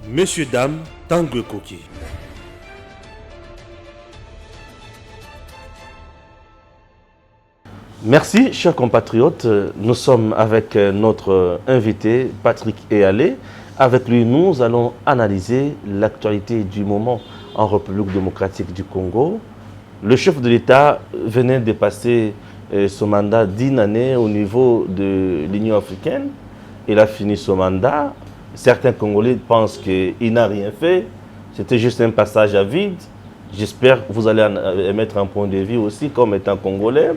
Messieurs, dames, Tanguy Koki. Merci, chers compatriotes. Nous sommes avec notre invité, Patrick Eyalé. Avec lui, nous allons analyser l'actualité du moment en République démocratique du Congo. Le chef de l'État venait de passer son mandat d'1 année au niveau de l'Union africaine. Il a fini son mandat. Certains Congolais pensent qu'il n'a rien fait. C'était juste un passage à vide. J'espère que vous allez émettre un point de vue aussi comme étant Congolais.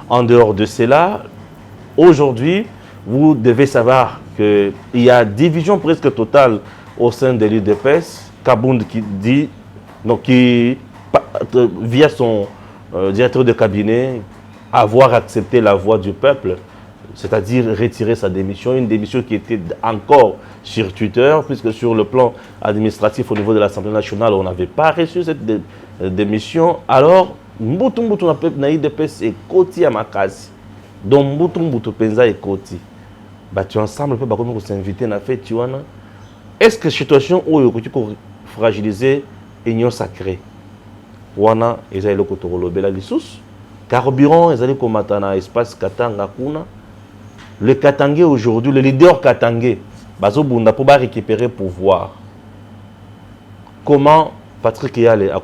En dehors de cela, aujourd'hui, vous devez savoir qu'il y a division presque totale au sein de l'UDPS. Kabound qui dit, donc via son directeur de cabinet, avoir accepté la voix du peuple, c'est-à-dire retirer sa démission, une démission qui était encore sur Twitter, puisque sur le plan administratif au niveau de l'Assemblée nationale, on n'avait pas reçu cette démission. Alors, Mbutu na UDPS et Koti à Makasi. Donc Mbutu Penza et Koti. Tu ensemble peut pas s'inviter na fait Tiwana. Est-ce que situation où il faut fragiliser l'union sacrée? Wana ezali loko tolobela lisusu. Carburant ezali komata na espace Katanga kuna. Le Katangé aujourd'hui, le leader Katangé, bazo bunda pour récupérer pouvoir. Comment Patrick Eyalé a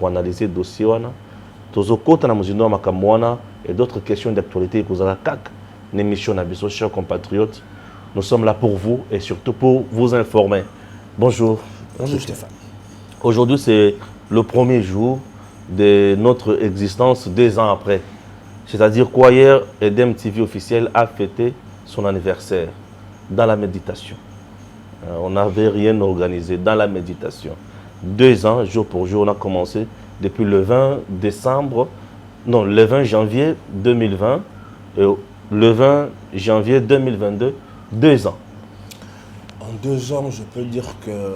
analysé le dossier wana? Et d'autres questions d'actualité que vous avez une émission à chers compatriotes. Nous sommes là pour vous et surtout pour vous informer. Bonjour. Bonjour Stéphane. Aujourd'hui, c'est le premier jour de notre existence 2 ans après. C'est-à-dire qu'hier, Edem TV officiel a fêté son anniversaire dans la méditation. On n'avait rien organisé dans la méditation. 2 ans, jour pour jour, on a commencé depuis le 20 décembre, non, le 20 janvier 2020 et le 20 janvier 2022, 2 ans. En 2 ans, je peux dire que le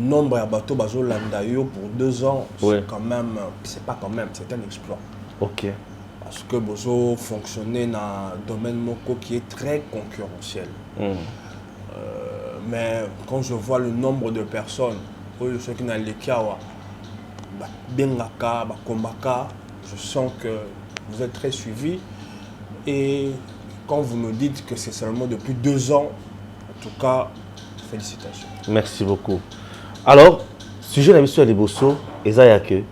nombre de bateaux bazo landayo pour 2 ans, Oui. c'est quand même, c'est pas quand même, c'est un exploit. Ok. Parce que Bozo fonctionnait dans un domaine moko qui est très concurrentiel. Mais quand je vois le nombre de personnes, ceux qui n'ont les kawa, Bengaka, Kombaka, je sens que vous êtes très suivis. Et quand vous me dites que c'est seulement depuis 2 ans, en tout cas, félicitations. Merci beaucoup. Alors, sujet de la mission à Liboso, Ezayake,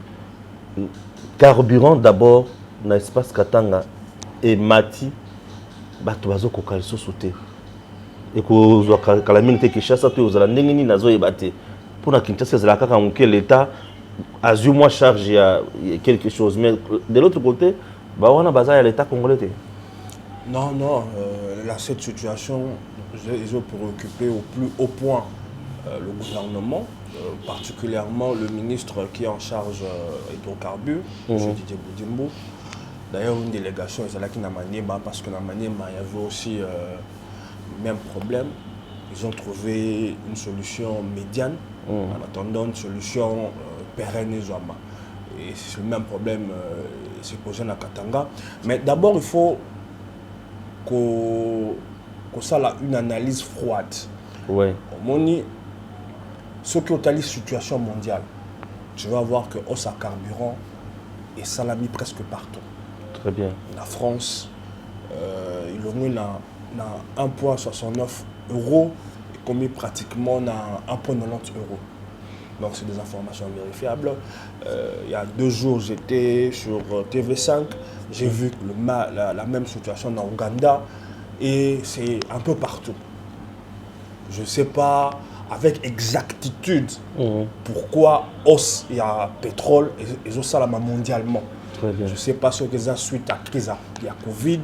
carburant d'abord dans l'espace Katanga et Mati, Batuazo Kokaliso sauté. Et que la minute qui chasse à tous, la nengini nazo ebate. Pour la Kinshasa, c'est la kaka l'État a eu moins charge il y a quelque chose. Mais de l'autre côté, on a besoin de l'État congolais. Non, non, là, cette situation, ils ont préoccupé au plus haut point le gouvernement, particulièrement le ministre qui est en charge hydrocarbures, M. Didier Boudimbo. D'ailleurs, une délégation est là qui n'a Maniema, parce que dans Maniema, il y avait aussi le même problème. Ils ont trouvé une solution médiane, en attendant une solution pérenne et Zouama. Et c'est le même problème s'est posé à Katanga. Mais d'abord, il faut qu'on fasse une analyse froide. Ouais. Moni, ce qui est la situation mondiale, tu vas voir que hausse à carburant et salami presque partout. Très bien. La France, il a mis 1,69 € et commis pratiquement 1,90 €. Donc c'est des informations vérifiables. Il y a 2 jours, j'étais sur TV5, j'ai vu la même situation en Ouganda et c'est un peu partout. Je ne sais pas avec exactitude pourquoi hausse il y a pétrole et ça mondialement. Je ne sais pas ce que c'est suite à la crise, il y a Covid,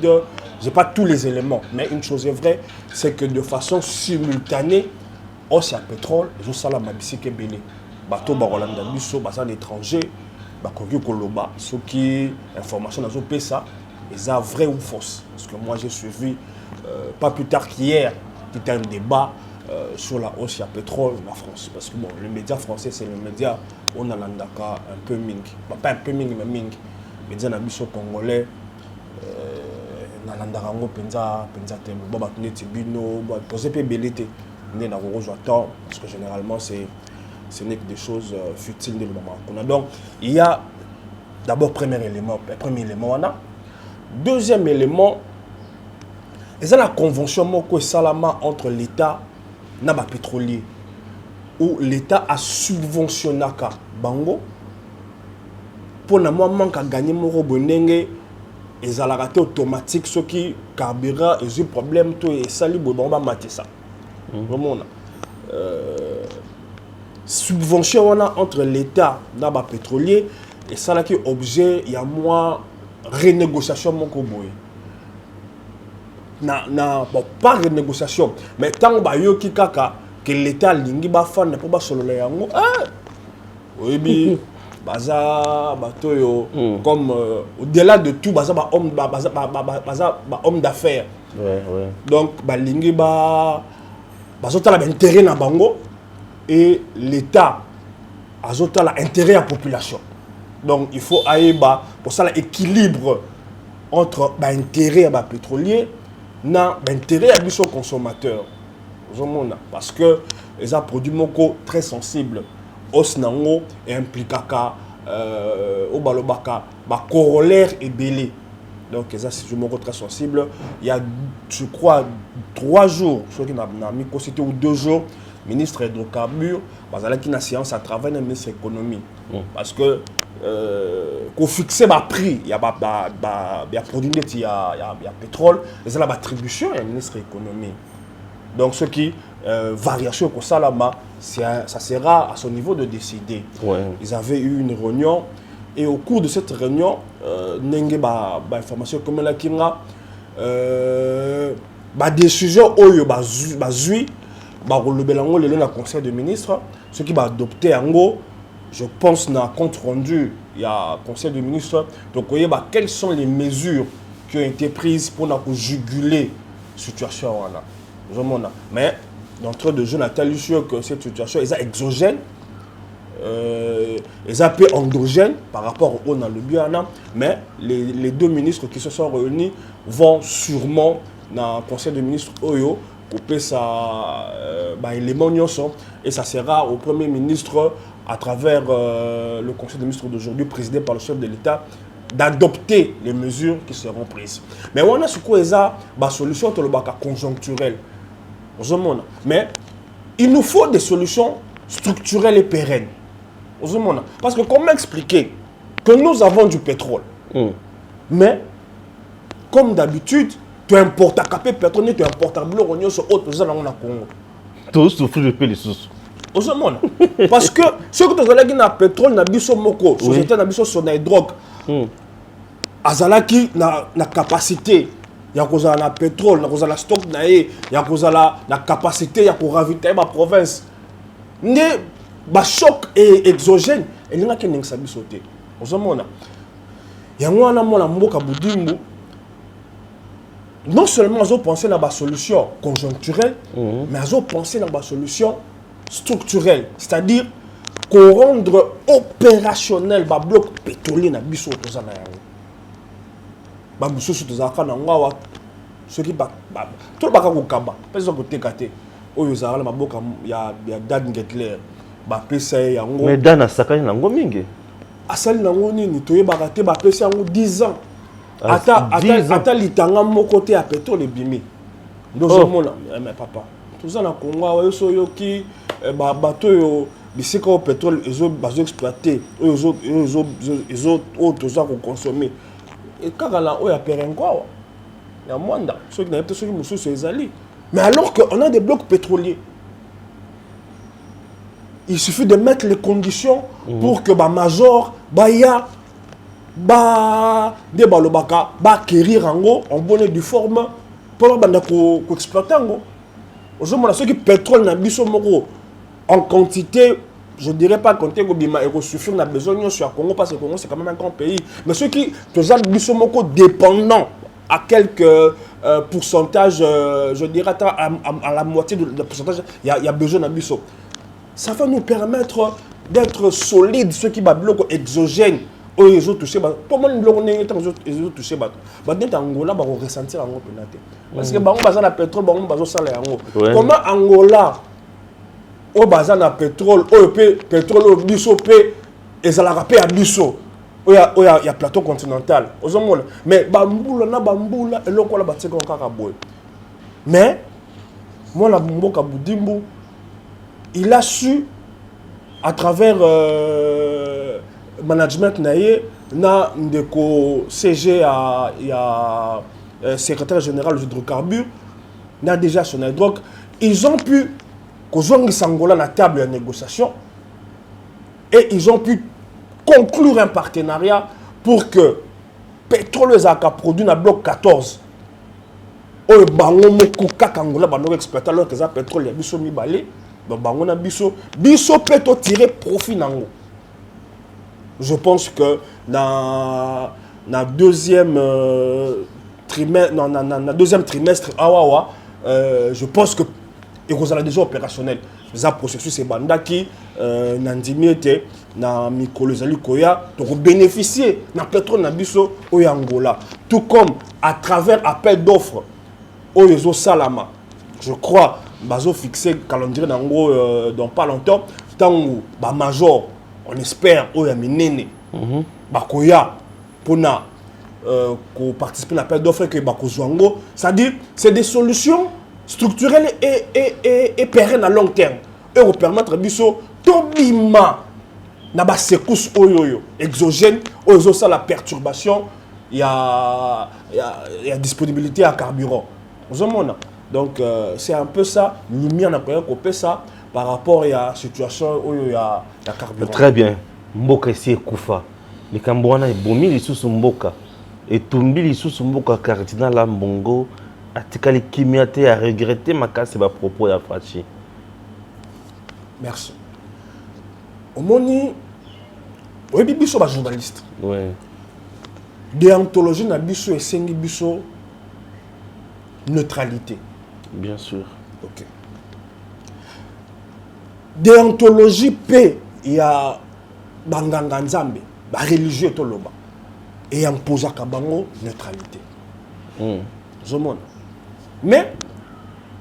je n'ai pas tous les éléments, mais une chose est vraie, c'est que de façon simultanée, hausse il y a pétrole et ça la mabisike belé. Bateau barolanda biso basa l'étranger, bakoki koloba, ce qui information dans un ça, est vrai ou fausse. Parce que moi j'ai suivi pas plus tard qu'hier, il y a un débat sur la hausse à pétrole en France. Parce que bon, le média français, c'est le média où on a un peu ming. Pas un peu ming, mais ming. Les médias congolais, on a penza tembo, baba tuneti bino, posé pe belete. né dans le temps, parce que généralement, ce n'est que des choses futiles de le moment. Donc, il y a d'abord premier élément, voilà. Deuxième élément, c'est la convention Moko Salama entre l'État et les pétroliers, où l'État a subventionné Bango pour ne pas gagner mon bonenge et ça la raté automatique ce qui carburant et un problème tout et ça libre bon va mater ça. Vraiment subvention entre l'État et les pétroliers et ça là qui objet il y a moins renégociation mon koboy. Bon, pas renégociation, mais tant que l'État lingi ba fan pour ba solo la yango oui bi baza batoyo comme au-delà de tout baza ba homme d'affaires donc ba lingi ba bazota la intérêt na bango et l'État azota la intérêt à la population donc il faut aller pour ça l'équilibre entre l'intérêt à la pétrolier na l'intérêt à nos consommateurs. Parce que les produits moko très sensibles osnango et impliquaka au balobaka ba corollaire et belé. Donc ça c'est moko très sensible. Il y a je crois 3 jours, ceux qui n'a mis constitué ou 2 jours, ministre hydrocarbures, bazala qui na séance à travail dans le ministre économie. Parce que qu'on fixe le prix, il y a produit il y a pétrole, et c'est la attribution et ministre économie. Donc ce qui variation comme ça là-bas, ça sera à son niveau de décider. Ils avaient eu une réunion et au cours de cette réunion, n'engé information comme la kinga, décision oyo bazui le conseil de ministres, ce qui va adopter en gros. Je pense dans le compte rendu, il y a un conseil de ministres. Donc, vous voyez, quelles sont les mesures qui ont été prises pour juguler la situation. Mais, d'entre deux jeunes, Nathalie, sûr que cette situation est exogène, est un peu endogène par rapport au dans le bien. Mais les deux ministres qui se sont réunis vont sûrement dans le conseil de ministres Oyo couper ça élément et ça sera au premier ministre à travers le conseil des ministres d'aujourd'hui présidé par le chef de l'État d'adopter les mesures qui seront prises. Mais on a ce quoi la solution conjoncturelle. Mais il nous faut des solutions structurelles et pérennes. Parce que comment expliquer que nous avons du pétrole, mais comme d'habitude, tu importes à capé pétrole, tu importes à bleu, on sur autre, Congo. Tous souffrent de paix les sous. Parce que ceux qui ont le pétrole, na biso moko, société na biso sonay drogue. Azalaki na capacité, ya kozala na pétrole, na kozala stock na ye, ya kozala na capacité ya ko ravitailler ma province. Né ba choc et exogène, et linga ki ningsa biso te. Ozomona. Yango wana mona mboka budimbu. Non seulement ils ont pensé dans la solution conjoncturelle, mais ils ont pensé dans la solution structurelle. C'est-à-dire qu'on rendre opérationnel le bloc pétrolier dans le biso. Ceux qui tout le monde est kaba. Il y a Dan Getler. Mais Dan a sakani nango mingi. Asali nango nini toyebaka te ba pesa yango 10 ans. Ata litanga mon côté à pétrole et bimi. Mais papa, tout ça na Congo, yo qui bateau yo bisika au pétrole ils ont exploité, ils ont consommé. Et quand là on a perengwa, il y a moins da, ceux qui n'ont pas ceux qui musu ces ali. Mais alors qu'on a des blocs pétroliers, il suffit de mettre les conditions pour que major baya des balobaka acquérir en bonne et due forme pour exploiter aujourd'hui ceux qui pétrole na biso moko en quantité je dirais pas compter que bima et suffire na besoin sur Congo parce que Congo c'est quand même un grand pays mais ceux qui faisant biso moko dépendant à quelques pourcentage je dirais à la moitié de pourcentage il y a besoin na biso ça va nous permettre d'être solides ceux qui ba bloc exogène ils ont touché pour moi ils ont touché dans Angola ba ressentir en penalité parce que bango baza na pétrole bango bazo sala yango comment Angola o baza na pétrole o pétrole o biso pe ezalaka pe ya biso o ya plateau continental ozomona mais bambula eloko la batika kaka boy mais moi la mboka Budimbu il a su à travers management na ndeko CG ya secrétaire général des hydrocarbures na déjà son donc ils ont pu kozongisa Angola na table de négociation et ils ont pu conclure un partenariat pour que pétrole ezaka produit na bloc 14 oyo bango moko kaka Angola bando exploiter alors que ça pétrole ya biso mibale donc bango na biso peut tirer profit nango. Je pense que dans deuxième trimestre, je pense que ils sont déjà opérationnels. Les processus c'est bandaki, nandimi était na mikolo zali koya, donc bénéficier na pétrole na biso au Angola. Tout comme à travers appel d'offres au Yozo Salama. Je crois bazo fixé calendrier nango dans pas longtemps. Tango ba major. On espère qu'il y a minene bakoya pour participer à l'appel d'offres que bakozwango, c'est-à-dire c'est des solutions structurelles et pérennes à long terme et vous permettre biso tobima na ba secousse oyoyo exogène ozo ça la perturbation il y a disponibilité à carburant donc c'est un peu ça lumière n'a pas coupé ça par rapport à la situation où il y a carburant. Très bien. Mboka ici Koufa. Les Cambouana et Bomi les sous Mboka. Et Tumbi les sous Mboka Cardinal Lambongo. Atikali Kimiate a regretté ma casse et ma propos à Fachi. Merci. Au moni, oui, biso ba journaliste. Oui. Déontologie na biso et sengi biso neutralité. Bien sûr. Ok. Déontologie paix, il y a banganga nzambe, ba religieux to loba. Et en posa kabango neutralité. Mais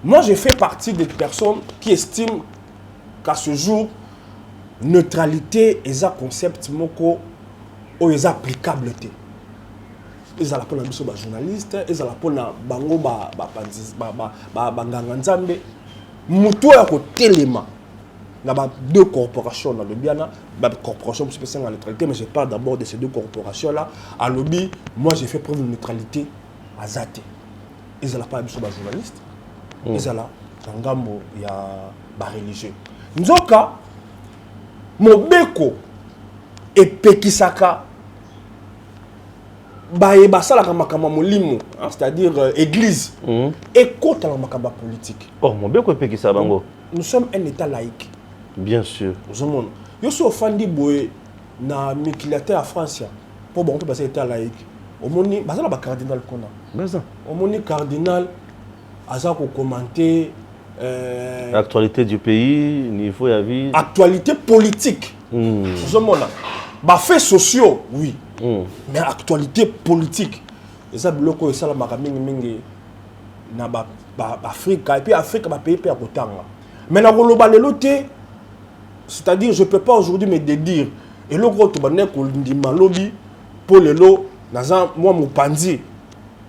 moi je fais partie des personnes qui estiment qu'à ce jour neutralité est un concept moko ou est applicable té. Ils ont la pour la journaliste, ils ont la pour la bango ba banganga nzambe. Muto ya ko telema. Il y a deux corporations dans le Biana, corporation spéciale en neutralité, mais je parle d'abord de ces deux corporations-là. À lobby, moi j'ai fait preuve de neutralité à Zate. Ils n'ont pas besoin de journalistes, ils ont là, il y a des religieux. Nzoka, Mobeko et Pekisaka, c'est-à-dire église, et contre la makamba politique. Oh, Mobeko et Pekisaka, nous sommes un État laïque. Bien sûr. Je suis offendé na mikilate à France pour bon passer État laïque. Au moni, bazala ba cardinal kona. Baza. Au moni cardinal aza ko commenter l'actualité du pays, niveau ya vie. Actualité politique. Ba faits sociaux, oui. Mais actualité politique. Et ça biloko et ça la makamingi mingi na ba Afrique et puis Afrique ba pays per kotanga. Mais na koloba lelo te. C'est-à-dire, je ne peux pas aujourd'hui me dédire. Et le gros tobané ko ndima lobby pour le lot, moi mon panzi,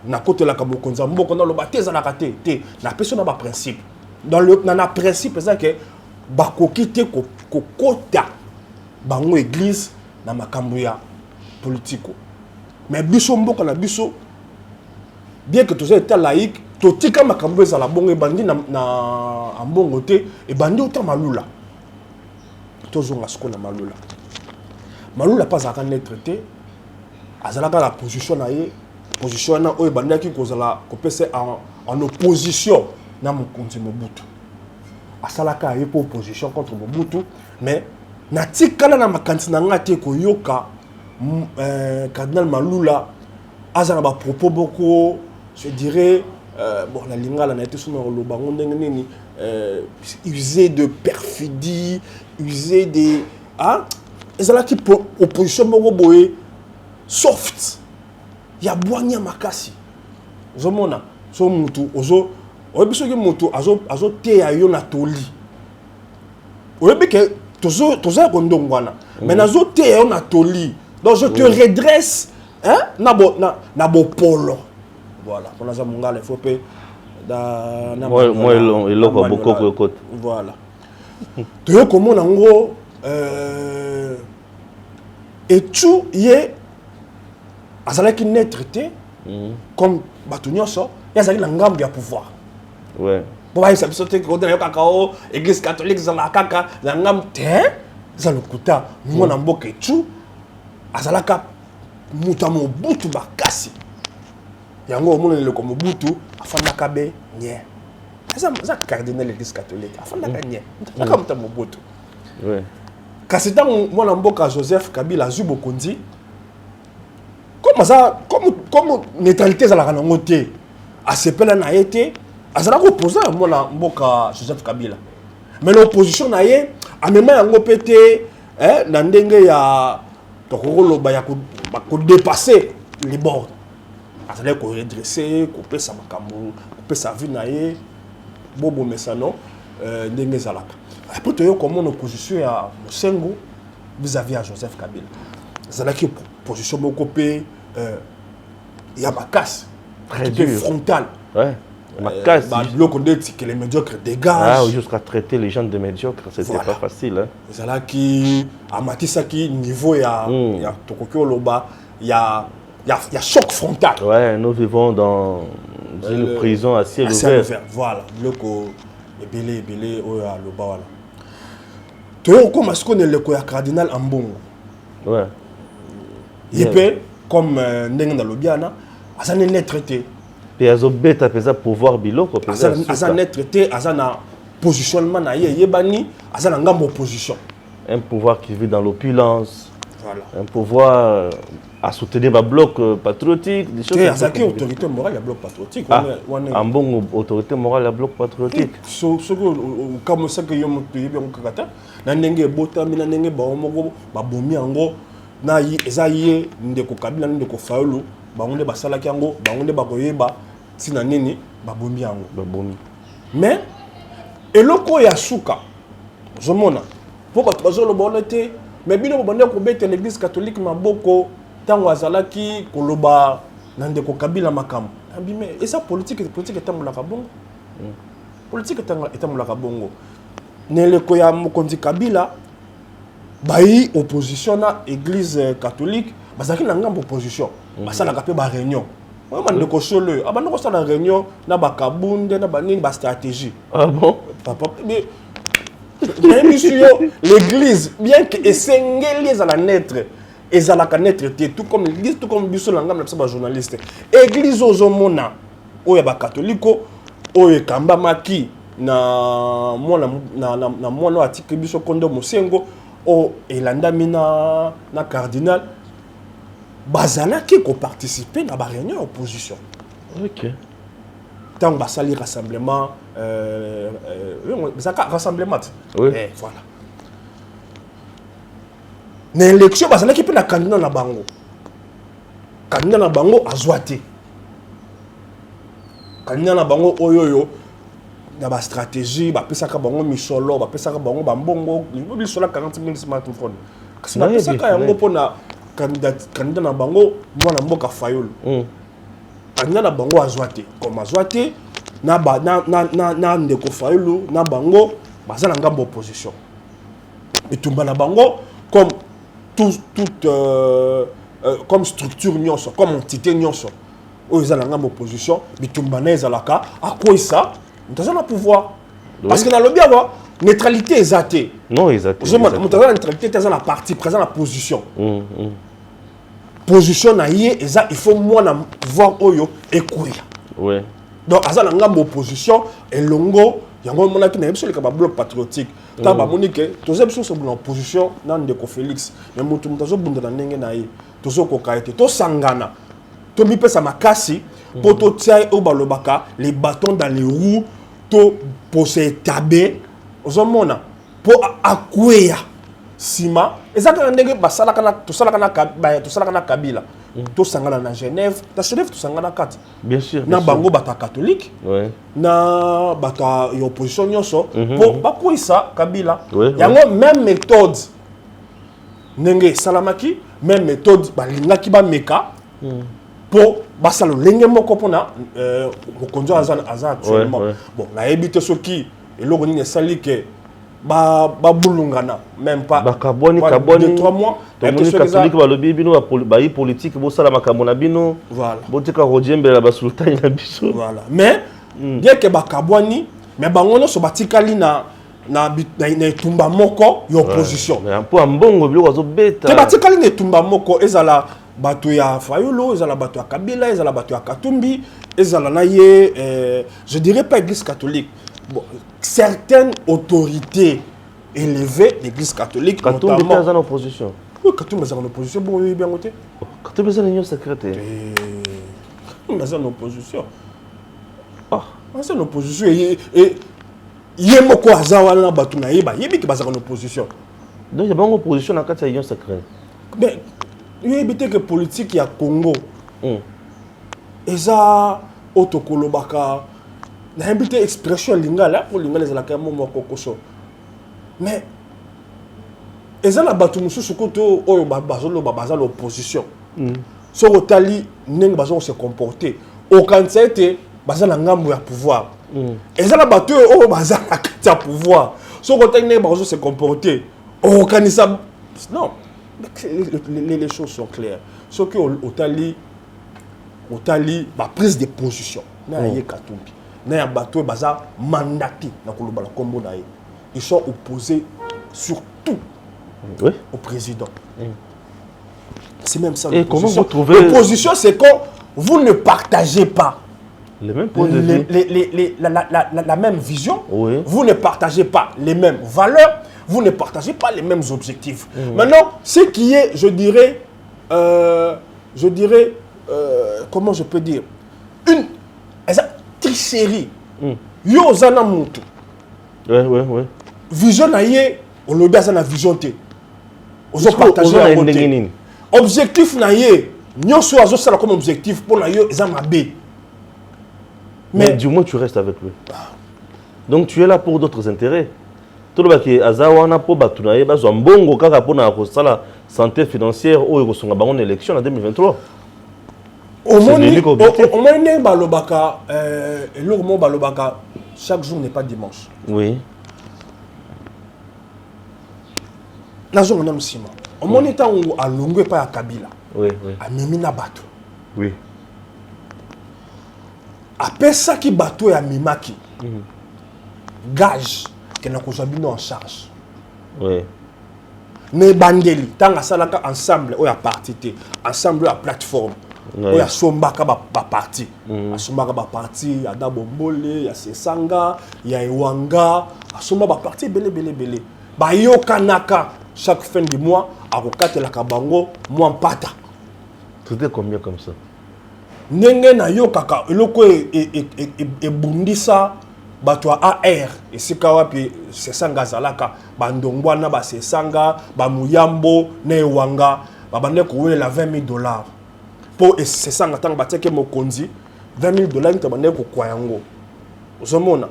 na côté la kabo konza mboko na loba te za na kate te, na personne na ba principe. Dans le na principe c'est que bakoki te ko kota bango église na makambo ya politico. Mais biso mboka na biso bien que tous état laïque, totika makambo za la bongo bandi na mbongo te et bandi autant malula. Malula pas à traité, la position en opposition na Mokonzi Mobutu. Asalaka pour opposition contre Mobutu, mais na tikala na makanti na ngate ko yoka cardinal Malula azana ba propos beaucoup, je dirais bon la lingala na été sur le bango ndenge user de perfidie, user des ils ont qui opposition boboé soft ya bwanya makasi ozomona so mutu ozo oyebi soki mutu azo teya yo na toli oyebi ke tozo kondongwana mais nazo teya yo na toli donc je te redresse hein na bo polo voilà pour naza mongala il faut pe da na moi eloko bokoko côté voilà toyo komona ngo et tout ye azalaki net traité comme bato nyonso yazali na ngambu ya pouvoir ouais bon ba ça biso te ko na kaka o église catholique za la kaka na ngambu te za lokuta mona mboka etu azalaka muta mobutu bakasi yango omona le comme mobutu afandaka be nye ça cardinal l'église catholique afandaka nye ntaka muta mobutu ouais kasi tango mwana mboka Joseph Kabila azwi bokonzi comme neutralité ezalaka nango te asepela na ye te azalaka opposé mwana mboka Joseph Kabila mais l'opposition na ye amema yango mpe te na ndenge ya tokoloba ya kodépasser les bords azalaki koredresse kopesa makambo kopesa vie na ye bobomesa no ndenge ezalaka après toyo komona opposition ya Mosengo vis-à-vis à Joseph Kabila ezalaki position moko mpe ya makasi très dur frontal ouais makasi biloko ndeti que les médiocres dégagent ah jusqu'à traiter les gens de médiocres c'était voilà. Pas facile hein ezalaki amatisaki niveau ya tokoki oloba ya choc frontal ouais nous vivons dans une prison à ciel ouvert voilà biloko ebele oyo aloba wana toyo koma siko neleko ya cardinal Ambongo ouais yepe comme ndenge nalobi ana aza net traité pe azobeta peza pouvoir biloko peza aza net traité aza na positionnement na ye yebani aza na ngambo opposition un pouvoir qui vit dans l'opulence voilà un pouvoir à soutenir ma bloc patriotique des choses comme ça. Autorité morale, la bloc patriotique. Un bon autorité morale, la bloc patriotique. Comme ça que yom tu yebon kakata, na ndenge bota mina ndenge ba omogo ba bomi ango na yi ezaye ndeko Kabila ndeko Fayulu ba ngonde ba salaki ango ba ngonde ba koyeba tina nini ba bomi ango ba bomi. Mais eloko ya suka zomona po ba bazolo bolete mais bino bande ko bete l'église catholique maboko tango azalaki koloba na ndeko Kabila makambo abime esa politique etambolaka bongo politique etambolaka bongo neleko ya mokonzi Kabila bayi opposition na église catholique bazalaki na ngambo opposition basalaka pe ba réunion vraiment ndeko solo abanda ko sala réunion na bakabunde na banini ba stratégie ah bon papa mais l'église bien que esengeli ezala naître ezalaka naître tout comme l'église tout comme biso langa na ba journaliste église ozomona oyo ba catholique oyo kambamaki na mwana atiki biso kondo Mosengo o elandami na cardinal bazalaki ko participer na ba réunion opposition. OK. Tant basali rassemblement rassemblement. Oui. Voilà. Na élection bazalaki pe na candidat na bango. Candidat na bango azwate. Candidat na bango oyoyo na ba stratégie ba pesaka bango misolo ba pesaka bango ba mbongo misolo 40,000 smartphone. Kasi na pesaka yango pona candidat na bango mwana mboka Fayulu. Candidat na bango azwate comme azwate na ndeko Fayulu na bango bazala ngambo opposition. Bitumba na bango comme comme structure nyonso comme entité nyonso oyo ezala ngambo opposition bitumba na ezalaka akoisa mutazana pouvoir parce que na lobi awa neutralité ezate non ezate je mutazana neutralité ezala parti présent la position position na ye eza il faut moi na pouvoir oyo ekoya ouais donc azala ngambo opposition elongo yango monaki na biso le ka bloc patriotique ta ba monike toza biso so en opposition na ndeko Félix mais mutu mutazo bunda na ndenge na ye tozo kokaete to sangana to mi pesa makasi poto tia o balobaka les bâtons dans les roues to pour se taber ozomona po akweya sima ezaka ndenge basala kana to sala kana Kabila to sangana na Genève to sangana kati bien sûr na bango bata catholique na bata opposition nyonso pour bakoisa Kabila yango même méthode ndenge salamaki même méthode balingaki ba meka pour basalo lenge moko pona mokonzo aza actuellement bon na ebité soki eloko nini sali ke ba bulungana même pas bakaboni 2-3 mois tomoni catholique balobi bino ba politique bo sala makambo na bino voilà botika rojembela ba sultani na biso voilà mais bien que bakaboni mais bango no so batikali na tumba moko yo opposition mais un peu ambongo biloko zo beta te batikali na tumba moko ezala bato ya Fayolo ezala bato ya Kabila ezala bato ya Katumbi ezala na ye je dirais pas église catholique. Bon, certaines autorités élevées de l'église catholique, Katumbi est en opposition. Oui, Katumbi est en opposition. Bon, oui, bien noté. Katumbi est en union secrétaire. Katumbi est en opposition. Ah, c'est en opposition. Et il y a beaucoup de gens qui sont en opposition. Donc il y a une opposition dans la union secrète. Mais il y a une politique qui est au Congo. Et ça, Otokolobaka. Na habité expression lingala pour lingala za la kamo mokokoso mais ezala batu mususu koto oyo bazolo baza l'opposition so otali ndenge bazo se comporter au kanzete baza na ngambo ya pouvoir ezala batu oyo baza na kati ya pouvoir so otali ndenge bazo se comporter au kanisa non les choses sont claires so que otali ba prise de position na ye Katumbi na ya bateau baza mandaté na kolobala kombo na ye. Ils sont opposés surtout au président. C'est même ça. Et comment vous trouvez l'opposition, c'est quand vous ne partagez pas les mêmes points de vue, la même vision, vous ne partagez pas les mêmes valeurs, vous ne partagez pas les mêmes objectifs. Maintenant, ce qui est, je dirais, comment je peux dire, une tricherie. Yo zana mutu. Ouais. Vision na ye, on le base na vision te. Ozo partager la côté. Objectif na ye, nyonso azo sala comme objectif pour na yo eza mabe. Mais du moins tu restes avec lui. Donc tu es là pour d'autres intérêts. Tout le monde qui azawana po batuna ye bazo mbongo kaka pona ko sala santé financière o ekosonga bango élection en 2023. Au moins, balobaka, balobaka, chaque jour n'est pas dimanche. Oui. La zone on a aussi. Au moins, étant où à longue pas à Kabila. Oui. À Mimina Bato. Oui. Après ça qui bateau et à Mimaki. Gage que n'a pas en charge. Oui. Mais Bandeli, tant à Salaka ensemble ou à partie, ensemble à plateforme. Il y a Sombaka ba parti. Sombaka ba parti, il y a Dabombole, il y a Sesanga, il y a Iwanga, Sombaka ba parti belé. Ba yo kanaka chaque fin du mois à Rokate la Kabango, moi pata. C'était combien comme ça? Nenge na yo kaka eloko e bundisa bato AR et sikawa pi Sesanga zalaka bandongwana ba Sesanga ba Muyambo na Iwanga ba bande ko la $20,000. Pour c'est ça nga tanga bateke mokonzi $20,000 ntabande ko kwayango ozomona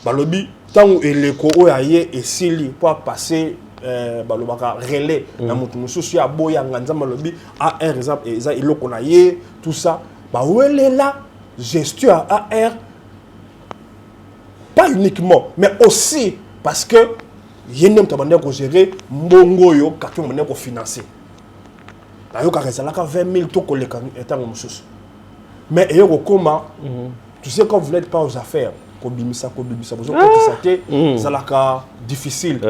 balobi tangu eleko oyaye esili pour passer balobaka relais na mutu mususu ya boya nganza balobi AR exemple eza eloko na ye tout ça ba welela gestion AR pas uniquement mais aussi parce que yene ntabande ko gérer mbongo yo kato mbande ko financer. Mais tu sais quand vous n'êtes pas aux affaires, c'est difficile.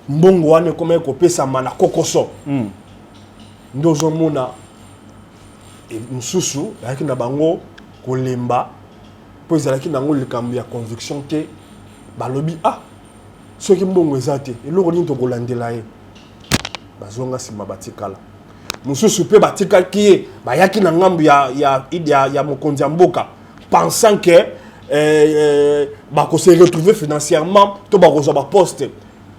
Mbongo wane comme kopesa mana kokoso. Ndozo mona et mususu avec na bango kolemba po ezalaki nango likambo ya conviction te balobi soki mbongo ezate eloko nini to kolandela ye bazonga sima batikala. Mususu pe batika ki bayaki na ngambu ya mokonzi ya mboka pensant que bako se retrouver financièrement to bako za ba poste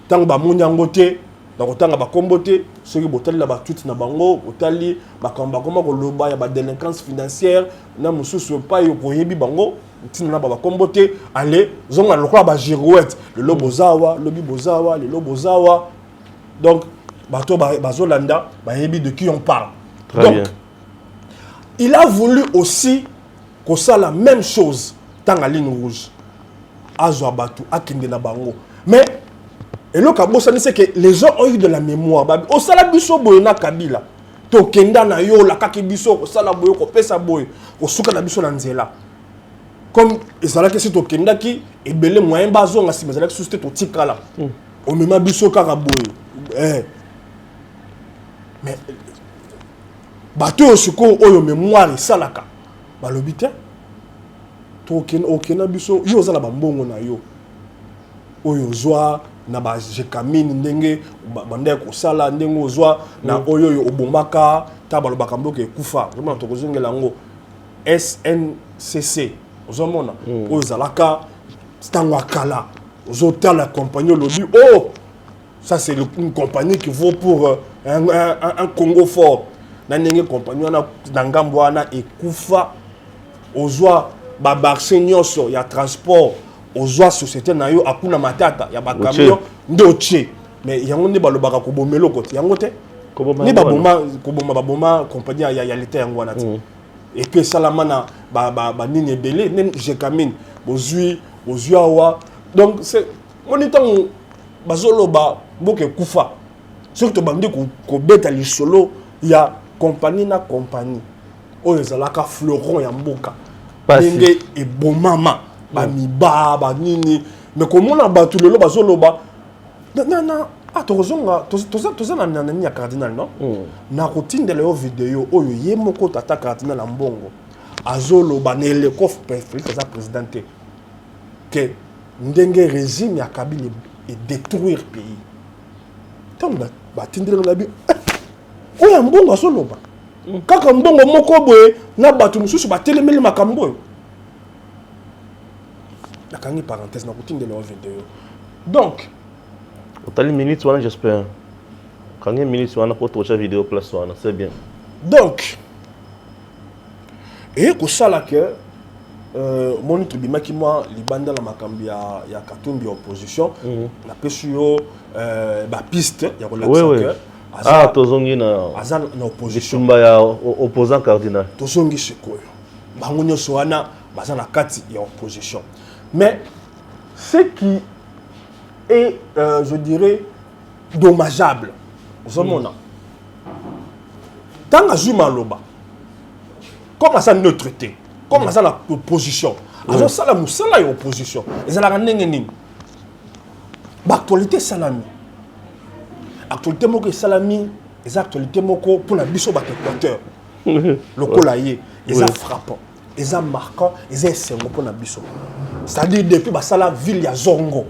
tant ba monyango te donc autant ba kombote ceux qui botali la ba tweet na bango botali ba kamba koma ko loba ya ba délinquance financière na mususu pa yo ko yebi bango tina ba kombote allez zonga lokwa ba girouette le lobozawa lobi bozawa le lobozawa donc bato ba zolanda ba yebi de qui on parle. Très donc bien. il a voulu aussi que ça la même chose dans la ligne rouge azwa bato akinde na bango mais et le kabosani c'est que les gens ont eu de la mémoire au sala biso boyo na Kabila to kenda na yo la kaki biso au sala boyo ko pesa boyo ko suka na biso na nzela comme ezala que c'est to kenda ki ebele moyen bazo nga sima ezala que société to tikala au mema biso kaka boyo mais bato suko oyo mémoire salaka balobi te to kenda biso yo zala ba mbongo na yo oyo zwa na ba jekamine ndenge bande ko sala ndenge ozwa na oyo obombaka ta balobaka mboka ekufa vraiment to kozongela ngo SNCC ozomona oyo zalaka stango akala ozota la compagnie lobby oh ça c'est une compagnie qui vaut pour un Congo fort na ndenge compagnie na ngambo wana ekufa ozwa ba marché nyonso ya transport ozwa société na yo akuna matata ya ba camion ndoche mais yango ne balobaka ko bomelo kote yango te ni baboma compagnie ya l'état yango wana et puis salama na ba nini belé nen jekamine bozui awa donc c'est monitant bazoloba mboke kufa surtout bandi ko beta li solo ya compagnie na compagnie oyo ezalaka fleuron ya mboka ndenge ebomama bamiba banini mais komona bato lelo bazoloba na toza na nani ya cardinal non na kotindela yo video oyo ye moko tata cardinal mbongo azoloba na elekof Félix eza président te que ndenge régime ya Kabila et détruire pays tant batindela na bi oyo mbongo azoloba kaka mbongo moko boye na bato mususu batelemeli makambo oyo nakangi parenthèse na kotindela yo video donc otali minute wana j'espère kangi minute wana pour tocha vidéo place wana c'est bien donc et ko sala que moni tobimaki moi libanda la makambi ya Katumbi opposition na pesu yo ba piste ya relaxateur tozongi na opposition chumba ya opposant cardinal tozongi sikoyo bango nyonso wana baza na kati ya opposition mais ce qui est je dirais dommageable ozomona tant azwi maloba comme ça neutralité comme ça la opposition alors ça la musala ya opposition ezalaka ndenge nini actualité salami actualité moko salami les actualités moko pour la biso ba Équateur lokola ye eza frappant eza marquant eza sengo pour la biso c'est-à-dire depuis basala ville ya Zongo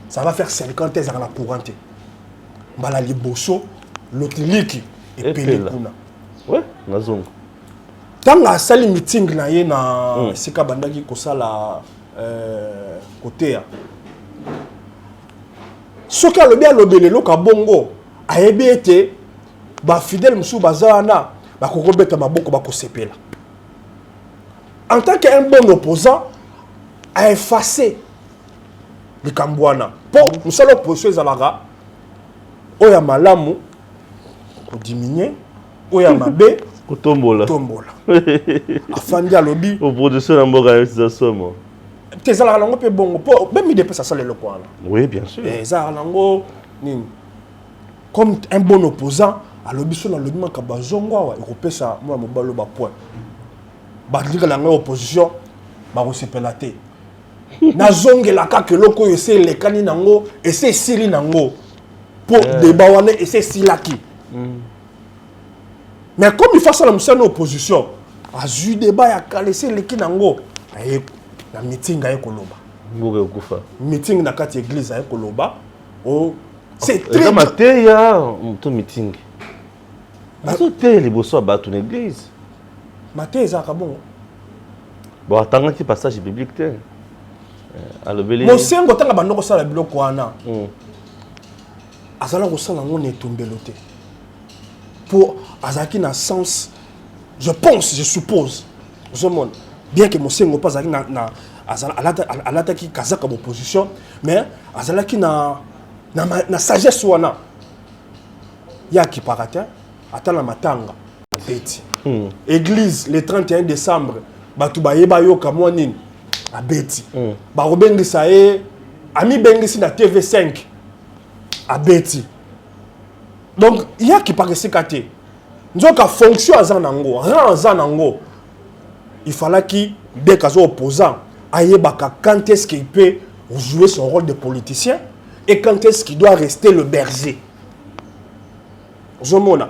ça va faire 50 ans à la courante mbala liboso lotiliki et pelé kuna ouais na Zongo tanga asali meeting na ye na sika bandaki kosala côté ya soki alobi alobelelo ka bongo ayebi ete bafidèle mosusu baza wana bakokobeta maboko bakosepela en tant qu'un bon opposant a effacé likambo wana mpo mosala opposition ezalaka oyo ya malamu kodiminie oyo ya mabe kotombola afandi alobi opposition na mboka eza somo te ezalaka nango mpe bongo mpo même idepesa asala eloko wana oui bien sûr ezalaka nango nini comme un bon opposant alobi so nalobi maka bazongo awa ekopesa mwana mobali bapoint balikala yango opposition bakosepela te nazongelaka kaka eloko oyo ese elekani nango ese esili nango mpo débat wana ese esilaki mais comme il faut asala mosala na opposition azwi débat ya kala ese eleki nango aye na meeting aye koloba mboka ekufa meeting na kati église aye koloba c'est très mateya to meeting azoteya liboso ya bato na église mateya ezalaka bongo bon atangaki passage biblique te alobeli mosengo ntanga bando kosala biloko wana azala kosala ngo netombelo te pour azalaki na sens je pense je suppose ozomona bien que mosengo mpo azalaki alataki kazaka opposition mais azalaki na sagesse wana ya akipaka te ata na matanga abeti église le 31 décembre bato bayeba yoka mwa nini abeti bakobengisa ye amibengisi na TV5 abeti donc ya akipaka esika te nzoka fonction aza nango rang aza nango il fallait qu'il dès qu'il opposant ayebaka quand est-ce qu'il peut jouer son rôle de politicien et quand est-ce qu'il doit rester le berger. Zomona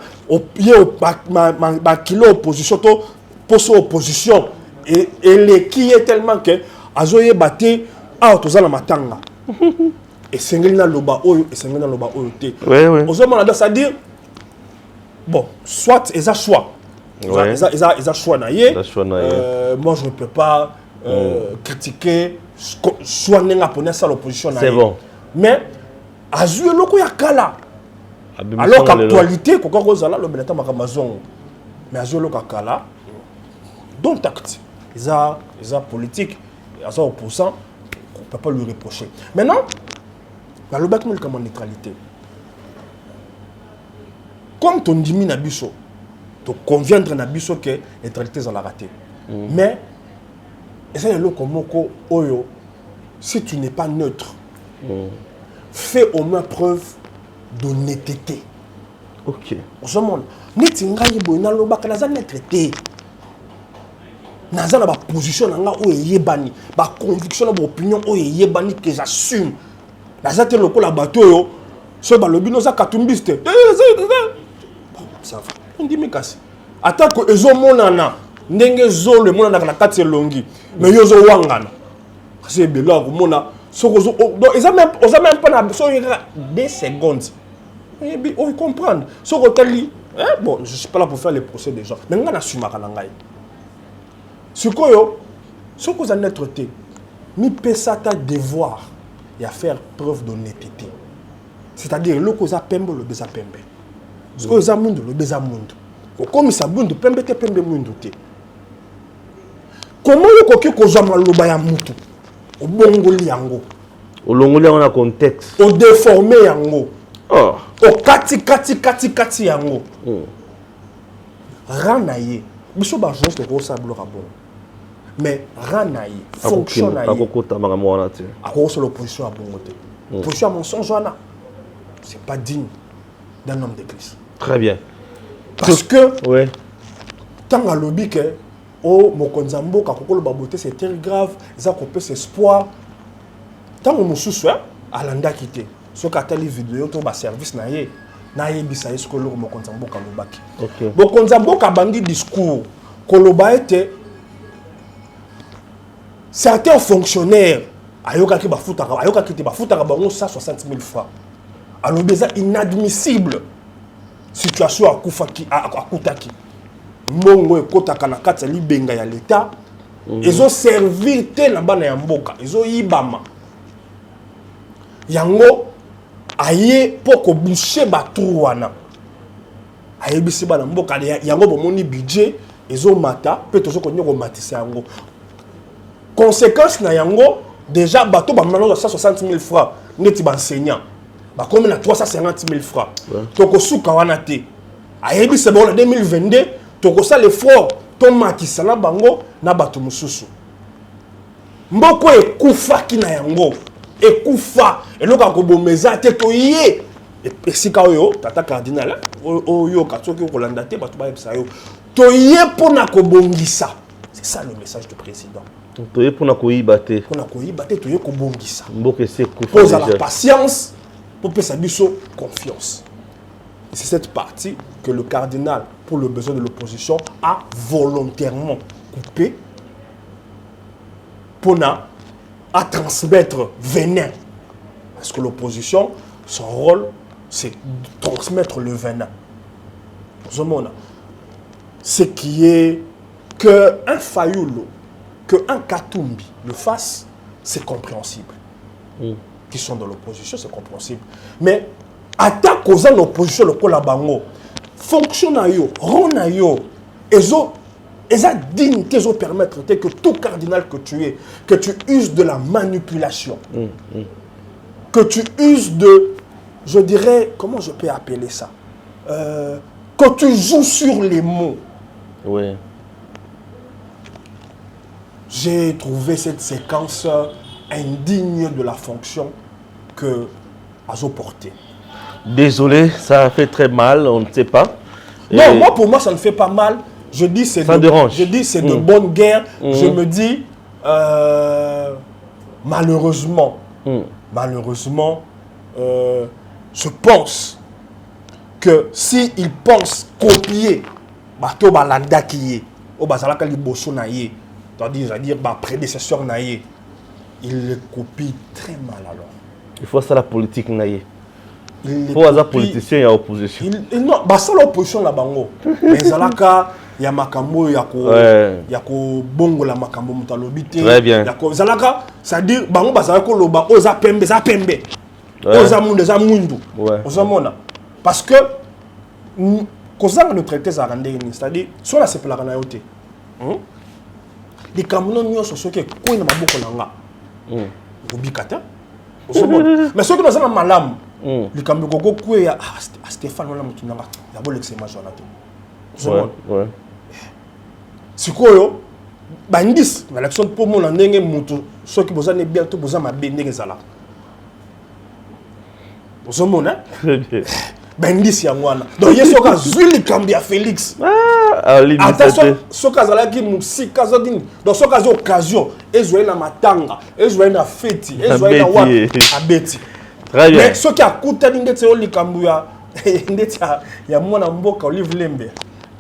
ma kilo opposition pour son opposition et les qui est tellement que azoye baté a tozala matanga et sengeli na loba oyo et sengeli na loba oyo te. Oui. Zomona c'est-à-dire bon soit eza choix. Ouais. Ils ont choix naïe. Moi je ne peux pas critiquer soit n'enga ça l'opposition. C'est bon. Mais à jouer le coup ya kala. Alors qu'actualité quoi cause là le belata makamazon. Mais à jouer le kala. Donc acte. Ils ont politique, ils ont opposant, on ne peut pas lui reprocher. Maintenant, la loba comme comme neutralité. Comme ton dimi na biso to conviendre na biso que neutralité za la raté. Mais essa le komoko oyo si tu n'es pas neutre. Fais au moins preuve d'honnêteté. OK. Au monde, neti ngai boina loba kana za neutralité. Naza na ba position nga o yebani, ba conviction na ba opinion o yebani que j'assume. Naza te lokola bato yo so ba lobino za katumbiste. Ça va. On dit mais casse. Attends que ezo monana ndenge zo le monana na kati longi. Mais yo zo wangana. C'est bela ko mona soko zo donc ils ont même pas na so 2 secondes. Et bien on comprendre. Soko tali bon, je suis pas là pour faire les procès des gens. Mais nga na sumaka na ngai. Sikoyo soko za netteté. Mi pesa ta devoir et à faire preuve d'honnêteté. C'est-à-dire le koza pembe le beza pembe. Sikoyo za mundu le beza mundu. Comme ça bundu pembe te pembe mundu te. Comment yo koki kozwa maloba ya mutu? Obongoli yango. Olongoli yango na contexte. O déformer yango. Oh. O kati yango. Ranaye. Biso ba journaliste ko sablo ka bon. Mais ranaye fonction na ye. Akokota manga mwana te. Akoko l'opposition a bon côté. Opposition à mensonge wana. C'est pas digne d'un homme d'église. Très bien. Parce que ouais. Tant à lobby que oh mokonzambo kakokolo baboté c'est très grave, ça couper ses espoirs. Tant que mususu à landa quitté. Ce qu'atali vidéo to ba service na ye bisa est ce que le mokonzambo kalobaki. OK. Mokonzambo ka bandi discours koloba était certains fonctionnaires ayoka ki bafutaka bango 160 000 francs. Alors déjà inadmissible. Situation à Koutaki. Mongo ekotaka na kati ya libenga ya l'État. Ils ont servi te na bana ya mboka. Ils ont ibama. Yango aye poko boucher batrou wana. Aye bisi bana mboka yango bomoni budget ils ont mata pe tozo ko nyoko matisa yango. Conséquence na yango déjà bateau ba malon 160 000 francs neti ba enseignant. Comme on a 350 000 francs. Toko souka wana te. Ayebi c'est bon en 2022, toko ça l'effort ton matisa na bango na bato mususu. Mboko ekufa kina yango. Ekufa eloka ko bomeza te to yé. Et sika oyo tata cardinal oyo katsoki ko landa te bato ba yebisa yo. To yé pona ko bongisa. C'est ça le message du président. To yé pona ko yibate. Pona ko yibate to yé ko bongisa. Mboko c'est kufa. Pose à la patience. Pour que ça puisse confiance. C'est cette partie que le cardinal, pour le besoin de l'opposition, a volontairement coupé pour à transmettre venin. Parce que l'opposition, son rôle, c'est de transmettre le venin. Ce qui est qu'un Fayulu, qu'un Katumbi le fasse, c'est compréhensible. Qui sont dans l'opposition, c'est compréhensible. Mais Attaque aux en opposition le col bango. Fonction na yo, rond na yo. Et ça dignité zo permettre que tout cardinal que tu es, que tu uses de la manipulation. Que tu uses de, je dirais, comment je peux appeler ça? Que tu joues sur les mots. Oui. J'ai trouvé cette séquence indigne de la fonction que Azo portait. Désolé, ça a fait très mal, on ne sait pas. Non, moi pour moi ça ne fait pas mal. Je dis c'est de bonne guerre. Je me dis malheureusement, je pense que si il pense copier bateau balanda qui est au bazalaka liboso na ye, c'est-à-dire prédécesseur na ye, il le copie très mal alors. Il faut ça la politique na ye. Il faut avoir politicien et opposition. Non, ça l'opposition là bango. Mais zalaka ya makambo ya ko bongo la makambo mutalobité. Très bien. Zalaka, c'est-à-dire bango bazalaka loba oza pembe za pembe. Oza mundu za mundu. Oza mona. Parce que kozanga le traité za randeni, c'est-à-dire sur la sepelaka na yote. Les camions nyonso soki ko na maboko nanga. Obikata. Mais ceux qui nous ont malam, les camions gogo koué ya Stéphane wala mutunanga. Ya bo l'exema jonato. Sikoyo bandis l'élection pour mon ndenge mutu ceux qui bozane bien tout bozama be ndenge zala. Ozomona? Bandis ya mwana. Donc yeso ka zwili kambia Félix. Attention soka zala ki musika zodini. Donc soka zo occasion ezwe na matanga, ezwe na feti, ezwe na wapi abeti. Très bien. Mais ceux qui akuta ndetse oli kambuya ndetse ya mwana mboka Olive Lembe.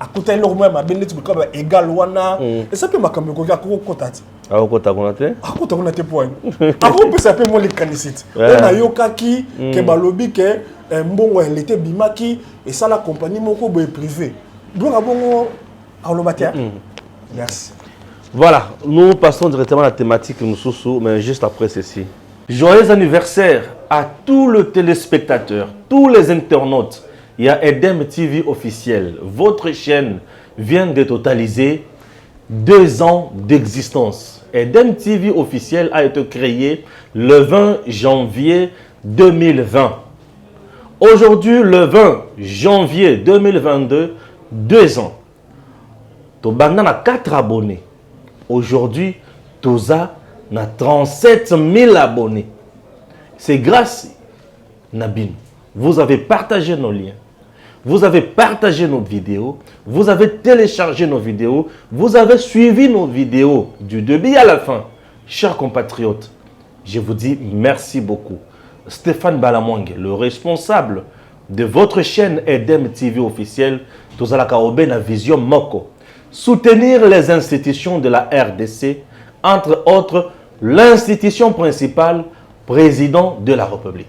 Akuta enormément ma beneti bikaba égal wana et ça peut makambo ko kotati. Akota konate? Akota konate point. Ako peut ça peut mo les canicite. On a yokaki ke balobi ke mbongo elle était bimaki et ça la compagnie moko boy privé. Donc abongo alobatia. Merci. Voilà, nous passons directement à la thématique Moussoussou, mais juste après ceci. Joyeux anniversaire à tous les téléspectateurs, tous les internautes. Il y a Edem TV officiel. Votre chaîne vient de totaliser 2 ans d'existence. Edem TV officiel a été créé le 20 janvier 2020. Aujourd'hui, le 20 janvier 2022, 2 ans. Tobanda a 4 abonnés. Aujourd'hui, Toza a 37 000 abonnés. C'est grâce à Nabin. Vous avez partagé nos liens. Vous avez partagé nos vidéos. Vous avez téléchargé nos vidéos. Vous avez suivi nos vidéos du début à la fin. Chers compatriotes, je vous dis merci beaucoup. Stéphane Balamwang, le responsable de votre chaîne Edem TV officielle, Tozalaka Oben Vision Moko. Soutenir les institutions de la RDC, entre autres l'institution principale, président de la République.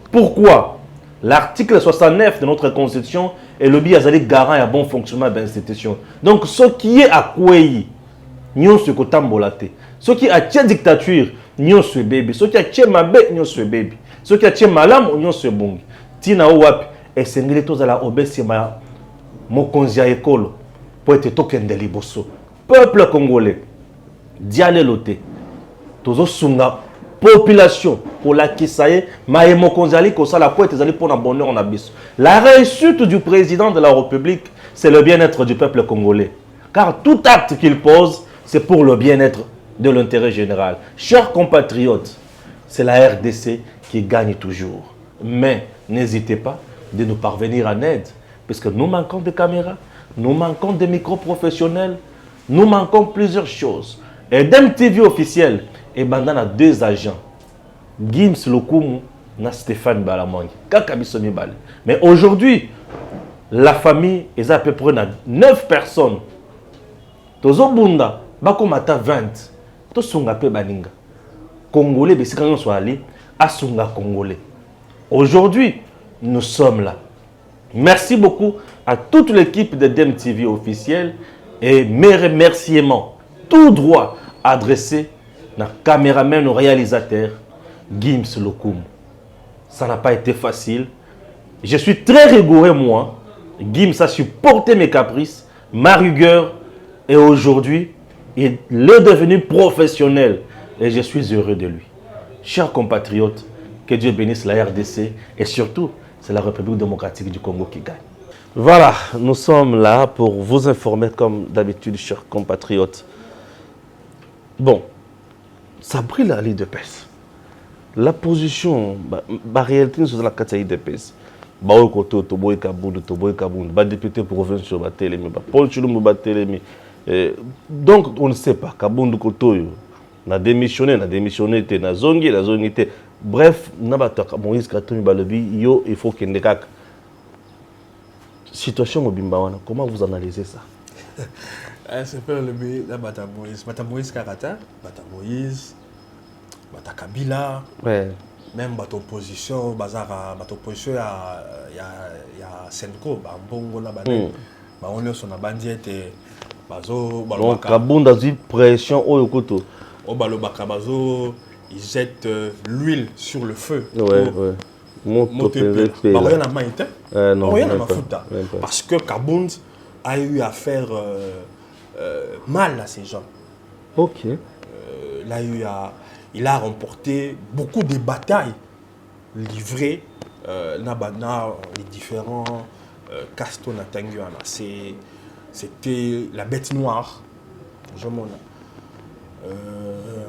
Pourquoi? L'article 69 de notre Constitution est le biazali garant et bon fonctionnement de l'institution. Donc, ce qui est à Kouéi, nous sommes kotambolate. Ce qui est à la dictature, nous sommes bébé. Ce qui est à Mabé, nous sommes bébé. Ce qui est à Malam, nous sommes bongi. Tina Ouap, et c'est ngili tozala obesi ma mokonzia ekolo pour être token de liboso. Peuple congolais, diale lote, tozo sunga. Population pour la Kisaye, Maïmo Konzali, Kosala Poète, pour un bonheur en abysse. La réussite du président de la République, c'est le bien-être du peuple congolais. Car tout acte qu'il pose, c'est pour le bien-être de l'intérêt général. Chers compatriotes, c'est la RDC qui gagne toujours. Mais n'hésitez pas de nous parvenir en aide, puisque nous manquons de caméras, nous manquons de micros professionnels, nous manquons plusieurs choses. Et d'MTV officiel, et maintenant, on a 2 agents. Gims Lokumu et Stéphane Balamwang. Mais aujourd'hui, la famille est à peu près 9 personnes. Tozo Bunda, Bakomata 20. Tosunga pe baninga. Congolais, Bessikanyon soit allé, Asunga Congolais. Aujourd'hui, nous sommes là. Merci beaucoup à toute l'équipe de DemTV officielle et mes remerciements tout droit adressés à caméraman au réalisateur Gims Lokum. Ça n'a pas été facile, Je suis très rigoureux, moi. Gims a supporté mes caprices, ma rigueur, et aujourd'hui, il est devenu professionnel. Et je suis heureux de lui. Chers compatriotes, que Dieu bénisse la RDC et surtout, c'est la République démocratique du Congo qui gagne. Voilà, nous sommes là pour vous informer comme d'habitude, chers compatriotes. Bon, ça brille la ligne de pèse. La position, la réalité, c'est la catégorie de pèse. Député provincial, Paul Chulumbu, donc on ne sait pas. Kabundu Kotoyo, on a démissionné, on a zongi, bref, Moïse Katumbi Balobi, il faut qu'il y ait une situation au Bimbawana. Comment vous analysez ça? C'est pas le but de Bata Moïse. Bata Moïse Karata, Bata Moïse, Bata Kabila, même Bata opposition, Bazara, Bata opposition, il y a Senko, Bambongo, on est sur la bandiette, Bazo, donc Kabunda dit pression au Yokoto. Au Balobaka Bazo, ils jettent l'huile sur le feu. Parce que Kabound a eu à faire mal à ces gens. Ok. Il a remporté beaucoup de batailles livrées dans les différents castons à Tanguana. C'était la bête noire.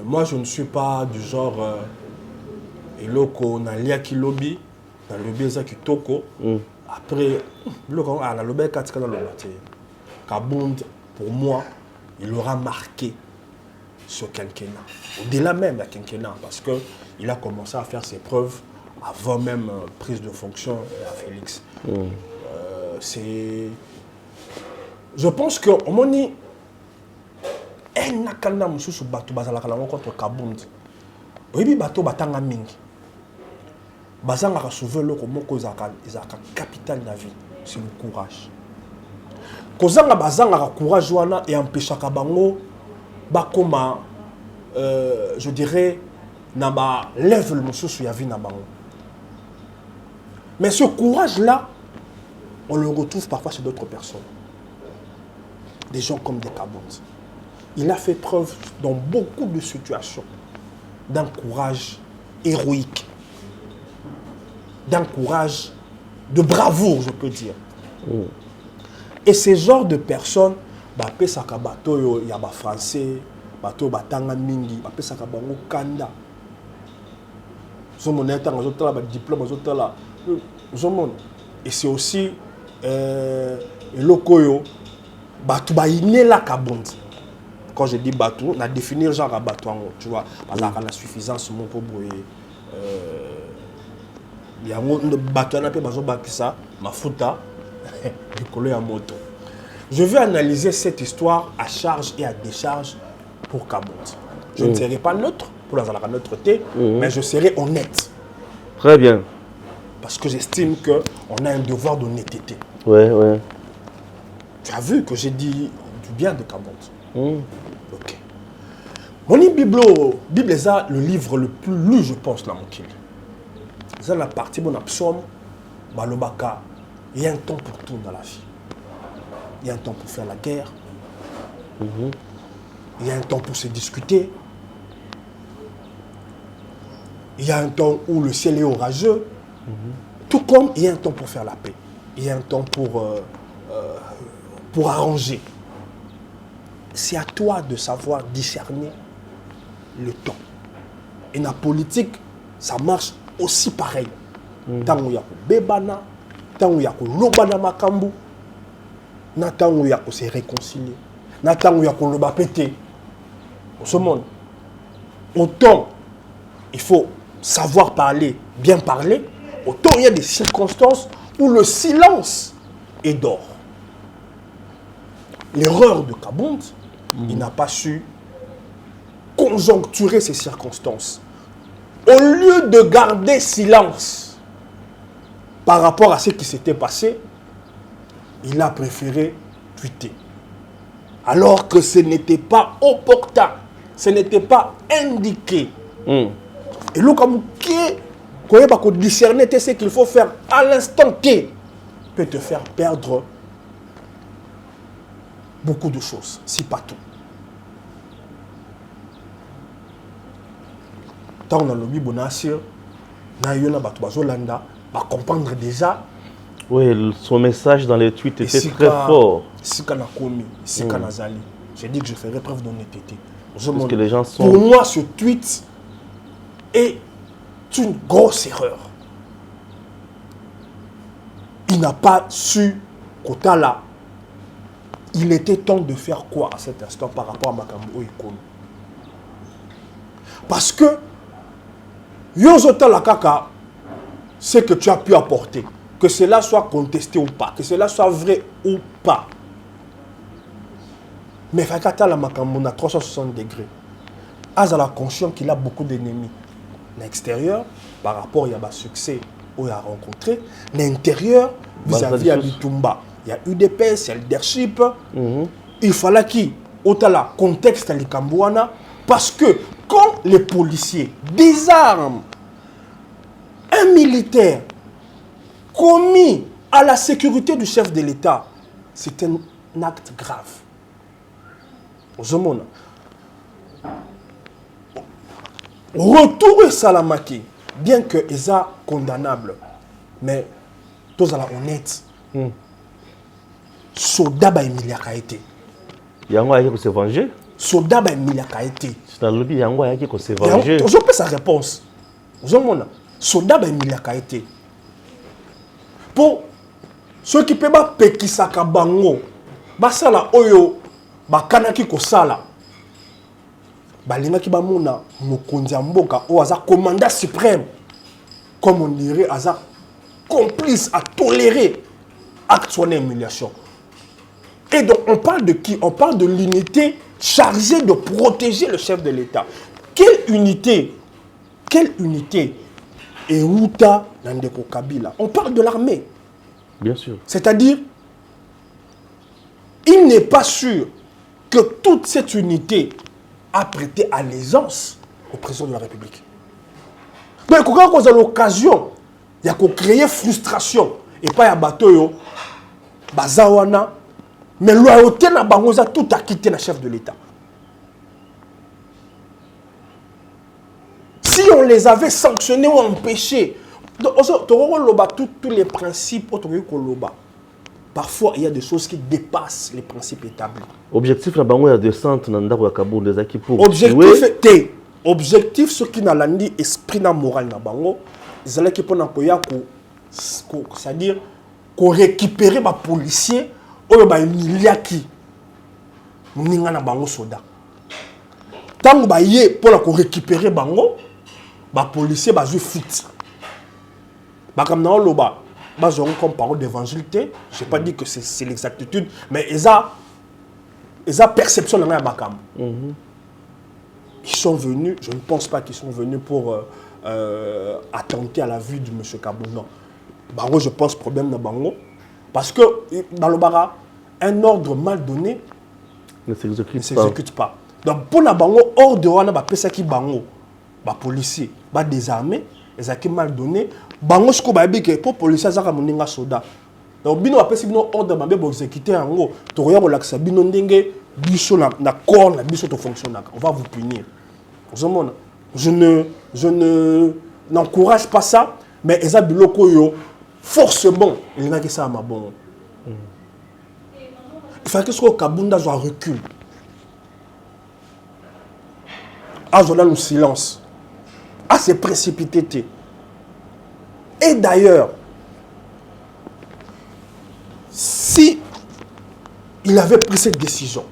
Moi, je ne suis pas du genre Eloko Nalia Kilobi, dans le Beza Kitoko. Après, Kabound, pour moi, il aura marqué ce quinquennat. Au-delà même de quinquennat, parce qu'il a commencé à faire ses preuves avant même prise de fonction à Félix. Je pense qu'au moment un nakanda mususu bato bazala kala contre Kabound. Oyebi bato batanga mingi. Bazanga ka sauver loko moko ezaka capital na vie, c'est le courage. Kozanga bazanga ka courage wana et empêchaka bango bakoma je dirais na ba level mususu ya vie na bango. Mais ce courage là on le retrouve parfois chez d'autres personnes. Des gens comme des Kabound. Il a fait preuve dans beaucoup de situations d'un courage héroïque, d'un courage de bravoure, je peux dire. Et ces genres de personnes, Pesaka bato il y a des Français, bato batanga mingi, Pesaka bango kanda. Diplôme, et c'est aussi Lokoyo, bato baïné la Kabound. Quand je dis bateau, on a défini le genre à bateau, tu vois, parce qu'il y a la suffisance mon pauvre. Il y a un bateau, on a peu besoin de ça, ma fouta, du collé à moto. Je vais analyser cette histoire à charge et à décharge pour Kabound. Je ne serai pas neutre pour la neutralité, mais je serai honnête. Très bien. Parce que j'estime qu'on a un devoir d'honnêteté. Ouais. Tu as vu que j'ai dit du bien de Kabound. Ok. Mon Bible est le livre le plus lu, je pense, là, mon kil. C'est la partie mon psaume, Balobaka. Il y a un temps pour tout dans la vie. Il y a un temps pour faire la guerre. Il y a un temps pour se discuter. Il y a un temps où le ciel est orageux. Tout comme il y a un temps pour faire la paix. Il y a un temps pour arranger. C'est à toi de savoir discerner le temps. Et dans la politique, ça marche aussi pareil. Tant où il y a bébana, tant où il y a lobana makambu, tant où il y a se réconcilier, tant où il y a le péter. Au ce monde, autant il faut savoir parler, bien parler, autant il y a des circonstances où le silence est d'or. L'erreur de Kabound, il n'a pas su conjoncturer ces circonstances. Au lieu de garder silence par rapport à ce qui s'était passé, il a préféré tweeter. Alors que ce n'était pas opportun, ce n'était pas indiqué. Et le Kamouké, Quand discerner ce qu'il faut faire à l'instant T peut te faire perdre beaucoup de choses, si pas tout. Tant on a lobby Bonassir, Nayona Batouazolanda, va comprendre déjà. Oui, son message dans les tweets était très fort. Si qu'on a commis, si qu'on a zali, j'ai dit que je ferai preuve d'honnêteté. Parce que les gens sont... Pour moi, ce tweet est une grosse erreur. Il n'a pas su, Kotala, il était temps de faire quoi à cet instant par rapport à Makambo Ekono. Parce que, Yozota la Kaka, c'est que tu as pu apporter. Que cela soit contesté ou pas, que cela soit vrai ou pas. Mais Fakata la Makambo à 360 degrés. Azala conscient qu'il a beaucoup d'ennemis. L'extérieur, par rapport à un succès qu'il a rencontré, l'intérieur, vis-à-vis de Bitumba. Il y a UDPS, il y a leadership. Il fallait qu'il y ait le contexte à l'Ikambouana. Parce que quand les policiers désarment un militaire commis à la sécurité du chef de l'État, c'est un acte grave. Retour et Salamaki, bien que c'est condamnable, mais tous sont honnêtes. Soda ba Emilia Kaete. Yango a se venger. Soda ba Emilia Kaete. C'est dans le lobby Yango a se venger. Je peux sa réponse. Soda ba Emilia Kaete. Pour ceux qui peuvent pekisaka bango, basala oyo bakanaki kosala. Balingaki bamona mokonzi ya mboka o aza commandant suprême, comme on dirait aza complice à tolérer acte son humiliation. Et donc on parle de qui? On parle de l'unité chargée de protéger le chef de l'État. Quelle unité? Quelle unité? Et Outa Nandeko Kabila. On parle de l'armée. Bien sûr. C'est-à-dire, il n'est pas sûr que toute cette unité a prêté allégeance au président de la République. Mais quand on a l'occasion, il y a créer frustration. Et pas y a bateau, bazawana, mais loyauté na bangoza tout a quitté le chef de l'État. Si on les avait sanctionnés ou empêchés, tous les principes, parfois il y a des choses qui dépassent les principes établis. Objectif la bango ya descente na ndako ya Kabou des acquis pour objectif ce qui n'a l'andi esprit na moral na bango, ils qui pona koya ko c'est-à-dire qu'on récupérer ba policiers ou ba miliaki ninga na bango soda. Tant ba yé pour la récupérer bango ba policiers ba jouer fuite. Bah comme dans l'oba, bah j'aurais comme parole d'évangile. Je n'ai pas dit que c'est l'exactitude, mais ils ont perception de la Bakam. Ils sont venus, je ne pense pas qu'ils sont venus pour attenter à la vue de M. Kabou. Non. Bango, je pense problème de Bango. Parce que dans le bara, un ordre mal donné ne s'exécute pas. Donc pour la Bango, ordre wana ba pesa ki Bango, ba policier, ba désarmé, les acquis mal donné. Bango sko ba bi ke pour policier zaka moninga soda. Donc bino apesi bino ordre ba be exécuter en gros, to roya relaxa bino ndenge biso na corps na biso to fonctionner. On va vous punir. Je ne n'encourage pas ça, mais eza biloko yo forcément il n'a que ça ma bon. Il faut que ce Kabunda soit recul. Ah, je le silence. Ah, c'est précipité. Et d'ailleurs, si il avait pris cette décision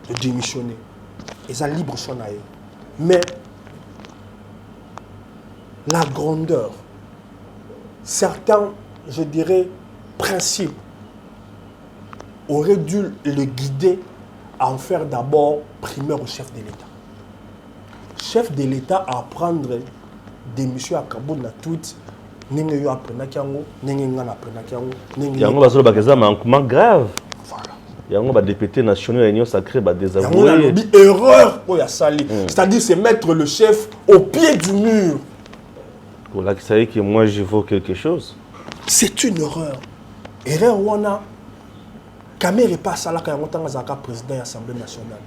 de démissionner, il a libre son aïe. Mais la grandeur, certains, je dirais, principes auraient dû le guider à en faire d'abord primaire au chef de l'État. Chef de l'État à prendre des messieurs à Kabou na tweet n'engue yo apprena kiango n'engue ngana apprena kiango n'engue yango basolo bakeza manquement grave. Voilà. Yango ba député national réunion sacrée ba désavoué. Yango na lobi erreur pour ya sali. C'est-à-dire c'est mettre le chef au pied du mur. Voilà, vous savez que moi, je vaux quelque chose. C'est une erreur. Erreur wana. Kamere pas ça là quand on a président de l'Assemblée nationale.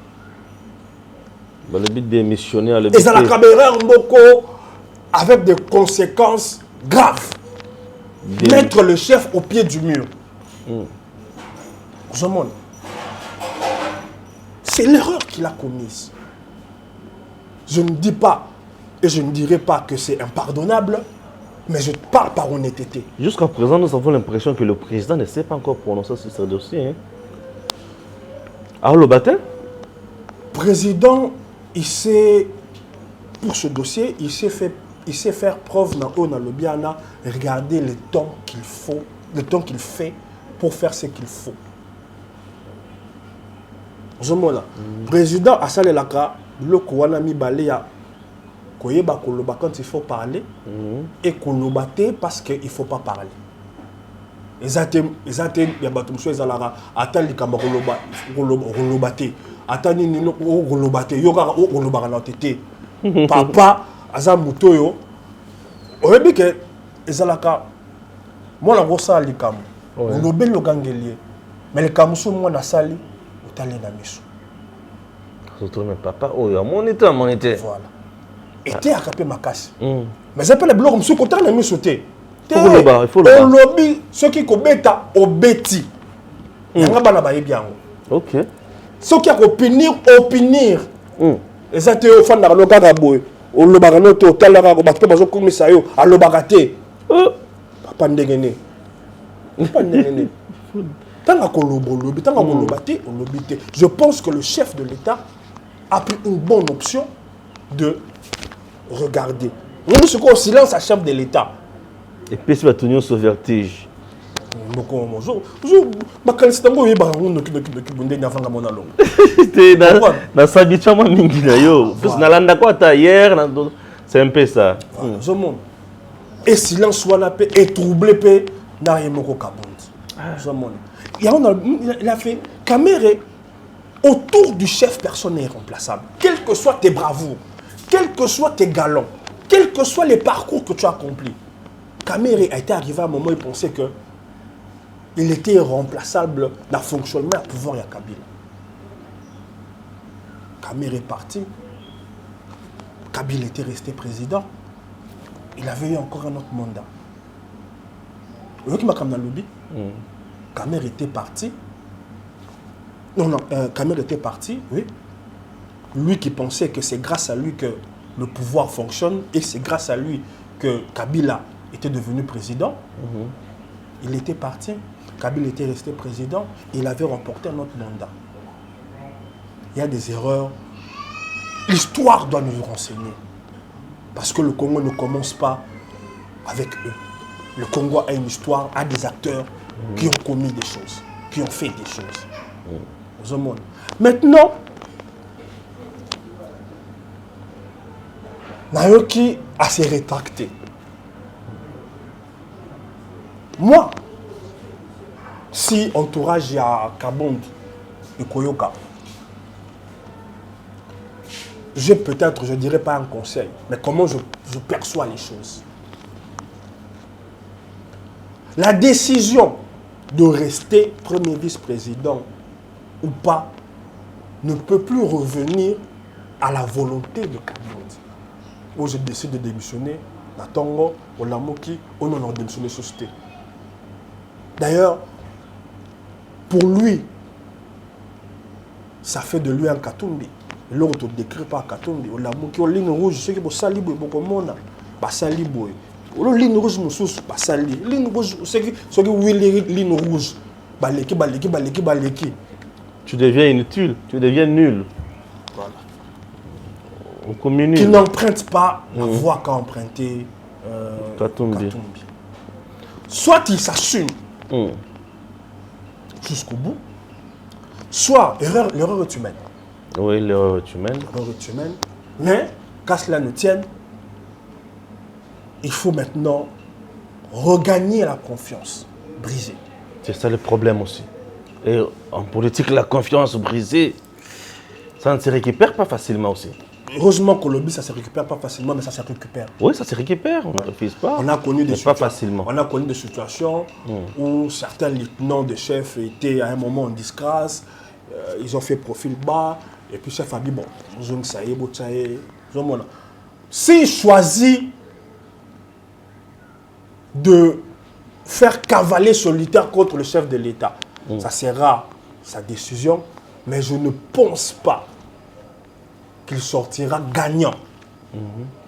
Bah, le but démissionner, le Et but. ça la erreur beaucoup avec des conséquences graves. Mettre le chef au pied du mur. Je montre. C'est l'erreur qu'il a commise. Je ne dis pas et je ne dirai pas que c'est impardonnable, mais je parle par honnêteté. Jusqu'à présent, nous avons l'impression que le président ne s'est pas encore prononcé sur ce dossier. Hein. Alors, le baptême? Président, il sait, pour ce dossier, il sait faire preuve dans le Biana, regarder le temps qu'il faut, le temps qu'il fait pour faire ce qu'il faut. Je me là. Président a salé la cas, le Kouana mi balea, koyeba koloba quand il faut parler, et kolobate parce qu'il ne faut pas parler. Exactement, il y a batum so ezalara, atali kamba kolobate, atani nino kolobate, yoga kolobara na tete. Papa aza mutoyo, oyebi ke ezalaka, moi la gosa likam, olobe lo gangelier, mais le kamuso moi na sali. Surtout mes papas, oh, il y a mon état. Voilà. Et tu as capé ma casse. Mais c'est pas le bloc, monsieur, quand on a mis sauté. Il faut le bas, il faut le bas. On lobby, ceux qui commettent au bêtis. Il y a un bain bien. Ok. Ceux qui opinir. Et ça, tu es au fan de la Garaboy. On le baranote au Talara, au Batka, au Komisayo, à l'Obarate. Papa Ndegene. Papa Ndegene. Je pense que le chef de l'État a pris une bonne option de regarder. Nous sommes au silence à chef de l'État. Et puis, c'est va sur vertige. C'est un peu ça. Et silence soit la paix, et troublé, n'a rien il a fait Kamere autour du chef, personne n'est irremplaçable. Quelles que soient tes bravoures, quels que soient tes galons, quels que soient les parcours que tu as accomplis, Kamere a été arrivé à un moment où il pensait que il était irremplaçable dans le fonctionnement et le pouvoir de Kabila. Kamere est parti. Kabila était resté président. Il avait eu encore un autre mandat. Vous voyez qui m'a dans le lobby? Kamere était parti. Non, Kamere était parti, oui. Lui qui pensait que c'est grâce à lui que le pouvoir fonctionne et c'est grâce à lui que Kabila était devenu président. Il était parti. Kabila était resté président et il avait remporté un autre mandat. Il y a des erreurs. L'histoire doit nous renseigner. Parce que le Congo ne commence pas avec eux. Le Congo a une histoire, a des acteurs qui ont commis des choses, qui ont fait des choses. Maintenant, Nayoki a se rétracté. Moi, si entourage à Kabond et Koyoka, j'ai peut-être, je ne dirais pas un conseil, mais comment je perçois les choses. La décision de rester premier vice-président ou pas ne peut plus revenir à la volonté de Kabond. Où je décide de démissionner, la Tongo, au Lamoki, on en a démissionné société. D'ailleurs, pour lui, ça fait de lui un Katumbi. L'autre ne décrit pas Katumbi. Au Lamoki, au ligne rouge, ceux qui sont salibou, beaucoup de monde, salibou. Au ligne rouge, moussous, sali. Ligne rouge, ceux qui sont ligne rouge, baleki. Tu deviens inutile, tu deviens nul. Voilà. On communique. Qui n'emprunte pas la voie qu'a emprunté Katumbi. Soit il s'assume jusqu'au bout, soit l'erreur est humaine. Oui, l'erreur est humaine. L'erreur est humaine. Mais, qu'à cela ne tienne, il faut maintenant regagner la confiance brisée. C'est ça le problème aussi. Et en politique, la confiance brisée, ça ne se récupère pas facilement aussi. heureusement que lobby, ça ne se récupère pas facilement, mais ça se récupère. Oui, ça se récupère, on ne refuse pas. On a connu des pas facilement. On a connu des situations où certains lieutenants de chefs étaient à un moment en disgrâce, ils ont fait profil bas, et puis chef a dit, bon, s'il choisit de faire cavaler solitaire contre le chef de l'État, ça sera sa décision, mais je ne pense pas qu'il sortira gagnant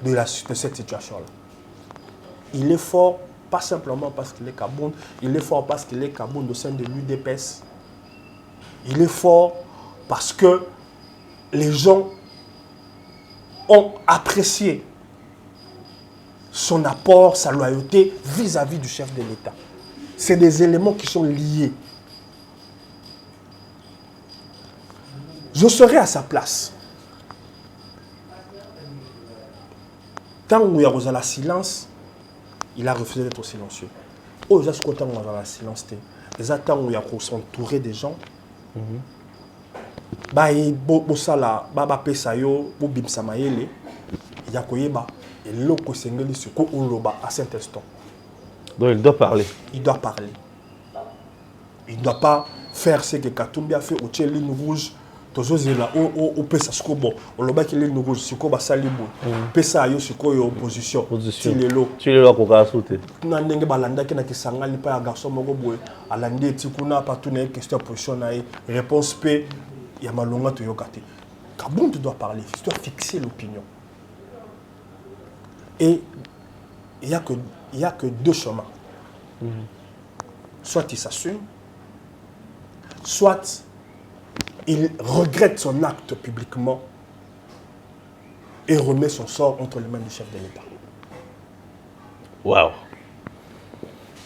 de cette situation-là. Il est fort, pas simplement parce qu'il est Kabound, il est fort parce qu'il est Kabound au sein de l'UDPS. Il est fort parce que les gens ont apprécié son apport, sa loyauté vis-à-vis du chef de l'État. C'est des éléments qui sont liés. Je serai à sa place. Tant où il y a le silence, il a refusé d'être silencieux. Oh, il y a ce côté où il y a le silence. Les temps où il y a s'entourer des gens. Bah, il y a et l'autre sengeli ce qu'on loba à cet instant. Donc il doit parler. Il doit parler. Il ne doit pas faire ce que Katumbi a fait au Tchèque ligne rouge. Tozozela au pesa skobo. On loba qui ligne rouge sikoba salibo. Pesa yo siko yo opposition. Tilelo. Tilelo koka sauter. Na ndenge balanda ki na kisanga ni pa ya garçon moko boye. Alandi etikuna pa tout na question position na réponse P ya malonga to yokate. Kabound doit parler, il doit fixer l'opinion. Et il n'y a que deux chemins. Soit il s'assume, soit il regrette son acte publiquement et remet son sort entre les mains du chef de l'État. Waouh.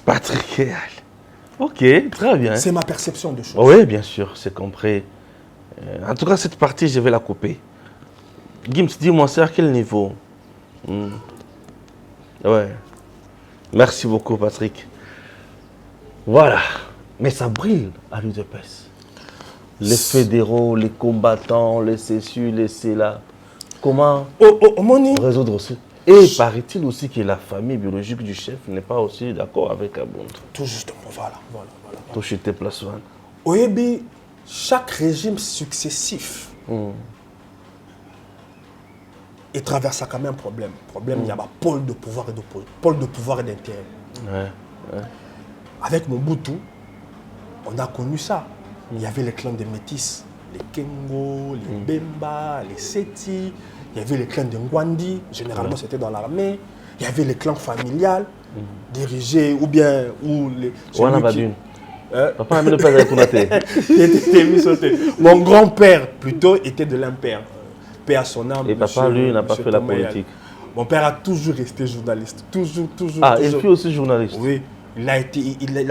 Patrick Eyal. Ok, très bien. C'est ma perception de choses. Oui, bien sûr, c'est compris. En tout cas, cette partie, je vais la couper. Gims, dis-moi, c'est à quel niveau? Ouais. Merci beaucoup, Patrick. Voilà. Mais ça brille à l'UDPS. Les fédéraux, les combattants, les CSU, les CELA. Comment résoudre aussi? Et paraît-il aussi que la famille biologique du chef n'est pas aussi d'accord avec Kabound. Tout justement, voilà. Tout chez tes places. Oyebi, chaque régime successif il traverse quand même un problème. Il y a un pôle de pouvoir et d'intérêt. Ouais. Avec Mobutu, on a connu ça. Il y avait les clans des Métis, les Kengo, les Bemba, les Seti. Il y avait les clans de Ngwandi, généralement c'était dans l'armée. Il y avait les clans familiales, dirigés ou bien... Papa n'a pas Mon grand-père, plutôt, était de l'impair. Paix à son âme. Et papa, lui, n'a pas fait la politique. Mon père a toujours resté journaliste. Toujours. Ah, il fut aussi journaliste? Oui. Il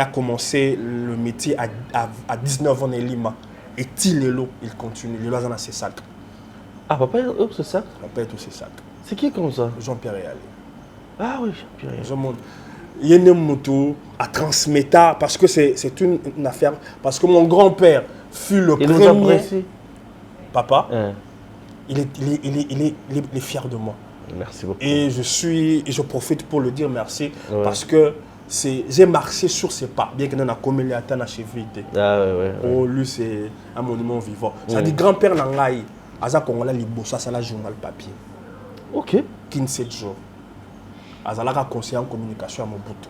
a commencé le métier à 19 ans à Lima. Et Tilelo, il continue. Il a ses sacs. Ah, papa est ses sacs? Papa est tous ses sacs. C'est qui comme ça? Jean-Pierre Eyal. Ah oui, Jean-Pierre Eyal. Il y a une moto à transmettre parce que c'est une affaire. Parce que mon grand-père fut le premier. Il nous apprécie. Papa, il est fier de moi. Merci beaucoup. Et je profite pour le dire merci parce que j'ai marché sur ses pas, bien que nous avons commis les attentes à cheville. Oh, lui, c'est un monument vivant. Ça dit grand-père Nangaï, Aza Kongola Libosa, ça la journal papier. Ok. 15 jours. Azalaka conseiller en communication à Mobutu.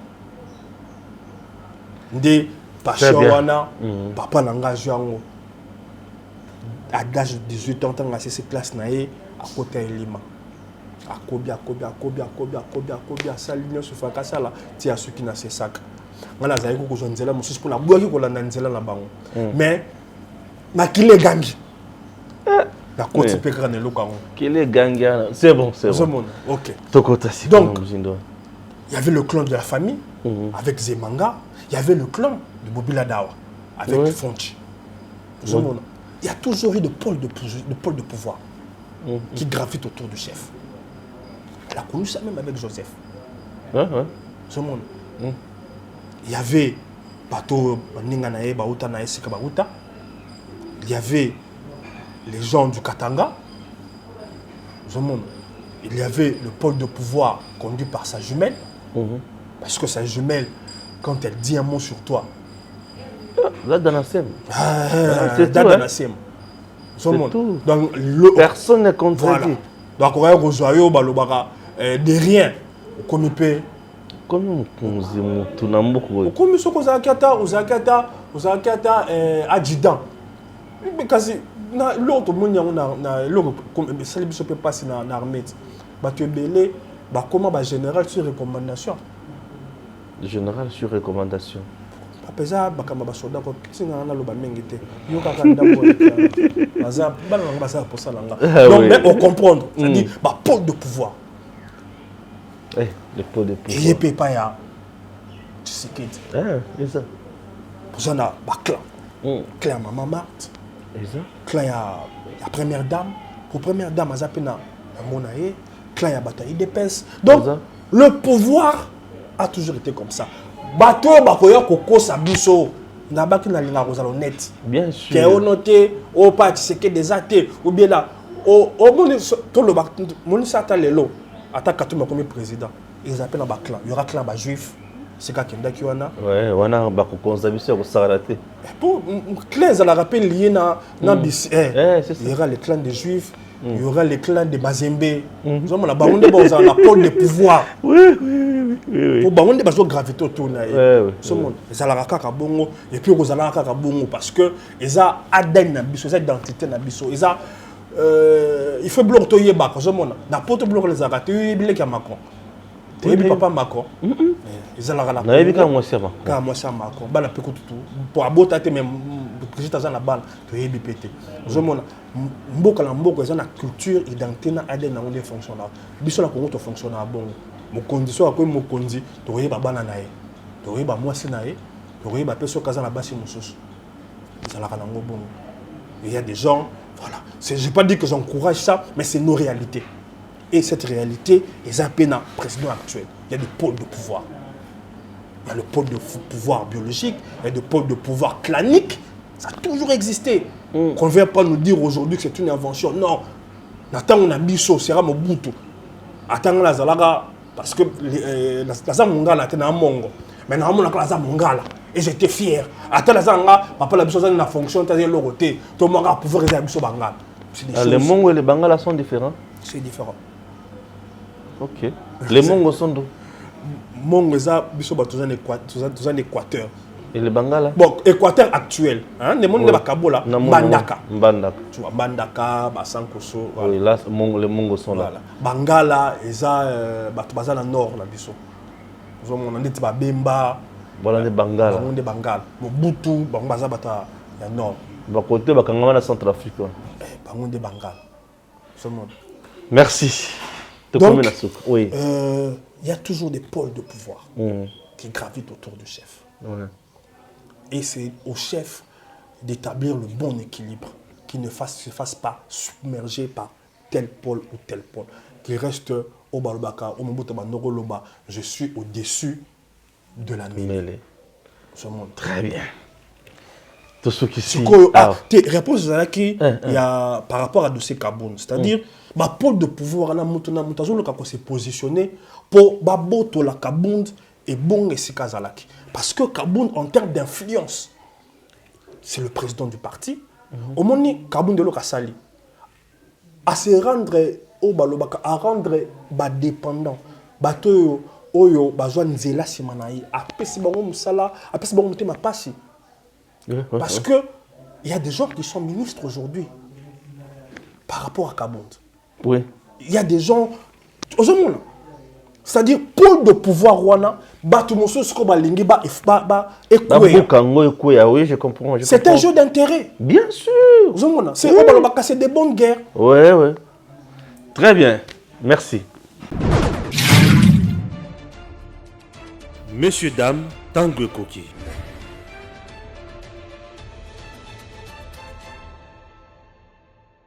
Ndé passion wana papa nanga jango à l'âge de 18 ans tant assez cette classe naé à côté de Lima. Akobia ça l'union se fait ça là ti a ceux qui n'a ses sacs. Ngana zaiko ko zonzela mususu pour la boaki ko la nanzela la bango. Mais makile gangi. La côte peut gagner le Congo. C'est bon. Ok. Donc, il y avait le clan de la famille avec Zemanga. Il y avait le clan de Bobila Dawa avec Fonchi. Il y a toujours eu de pôle de pouvoir qui gravitent autour du chef. Elle a connu ça même avec Joseph. Il y avait Bato Ninganae, Baouta Nae, il y avait les gens du Katanga, il y avait le pôle de pouvoir conduit par sa jumelle. Parce que sa jumelle, quand elle dit un mot sur toi, là, dans la scène. c'est tout. Donc, personne n'est contredit. Donc, on va de rien. Comme il peut. Comme tout le monde. Comme il faut adjudant. Mais quasi, l'autre monde, ça ne peut passer dans l'armée. Tu es belé, comment général sur recommandation. Général sur recommandation. Apesa bakamba soldat ko tinga na loba mengete yo kaka ndambo baza bana ngaba pour ça là. Donc mais on comprendre, c'est-à-dire pôle de pouvoir. Le pôle de pouvoir. Et il pas ya tu sais que c'est ça. Pour ça na clan. Clan maman Marthe. Exact. Clan ya première dame, pour première dame azapena monae, clan ya bataille d'épaisse. Donc le pouvoir a toujours été comme ça. Bato bakoya koko sabiso na baki na linga kozalo net. Bien sûr. Ke o noté o pa tseke des athées ou bien là o moni to le bak moni sata lelo ata katuma comme président. Ils appellent un clan. Il y aura clan ba juif. C'est quand kenda ki wana. Ouais, wana ba ko konzabiso ko sarate. Pour clan ça la rappelle lié na bis. C'est ça. Il y aura les clans des juifs. Il y aura les clans de Mazembe. Nous avons la baronne de Baoza, la pôle de pouvoir. Oui. Pour baronne de Bazo gravité autour de ce monde. Ils ont la kaka bongo et puis ils ont la kaka bongo parce que ils ont ADN na biso, ils ont identité na biso. Ils ont il faut bloquer to yeba ko ce monde. Na poto bloquer les arrêtés, il y a Macron. Tu es papa Macron. Ils ont la kaka. Na yebika moi c'est Macron. Ka moi c'est Macron. Bala pe tout pour abota te même président za na bala to yebi pété. Ce monde mboka la mboka eza na culture identité na ADN na ngone fonctionnaire biso la Congo to fonctionnaire bon mo condition ko mo kondi to yeba bana na ye to yeba mwasi na ye to yeba peso kaza na basi mususu ça la kana ngo bon il y a des gens voilà c'est j'ai pas dit que j'encourage ça mais c'est nos réalités et cette réalité est un peu na président actuel il y a des pôles de pouvoir il y a le pôle de pouvoir biologique il y a le pôle de pouvoir clanique. Ça a toujours existé. Qu'on ne vient pas nous dire aujourd'hui que c'est une invention. Non. Nathan on a biso, c'est Mobutu. Attends la zalaga parce que la zamongala était un mongo. Maintenant on a la zamongala et j'étais fier. Attends la zanga, papa la biso na fonction t'as le côté. Tout le monde a pouvoir réaliser biso bangala. Les mongos et les bangala sont différents. C'est différent. OK. Les mongos sont d'où? Mongo ça biso ba tous en Équateur. Et les Bangala? Bon, Équateur actuel. Hein, les mondes de Bakabola, Bandaka. Tu vois, Bandaka, Basankoso. Voilà. Oui, là, les Mongos sont là. Voilà. Bangala, Eza, Batubazana Nord, la biso. Nous avons dit Bemba. Voilà les Bangala. Nous avons Bangala. Mobutu, Bambaza Bata, la Nord. Côté Bakangama, la Centrafrique. Nous avons Bangala. Merci. Donc, oui. Il y a toujours des pôles de pouvoir qui gravitent autour du chef. Ouais. Et c'est au chef d'établir le bon équilibre, qui ne se fasse pas submerger par tel pôle ou tel pôle, qui reste au Balobaka, au Mbutaba Nogoloba, je suis au-dessus de la mêlée. Très bien. Tout ce qui suit. Tes réponses il y a par rapport à dossier Kaboun, c'est-à-dire ma pôle de pouvoir s'est positionné pour baboto la Kaboun et bon et Sikazalaki. Parce que Kaboun, en termes d'influence, c'est le président du parti. Au moment où Kaboun de l'Okasali, à se rendre au Balobaka, à rendre dépendant, bato oyo bazwa nzela simanaï, apesi bango musala, apesi bango mutema pasi. Parce que il y a des gens qui sont ministres aujourd'hui par rapport à Kaboun. Oui. Il y a des gens c'est-à-dire pôle de pouvoir wana batumoso sko balingi ba oui, je comprends. C'est un jeu d'intérêt. Bien sûr. C'est des bonnes guerres. Oui. Très bien. Merci. Messieurs, dames, Tanguy Koki.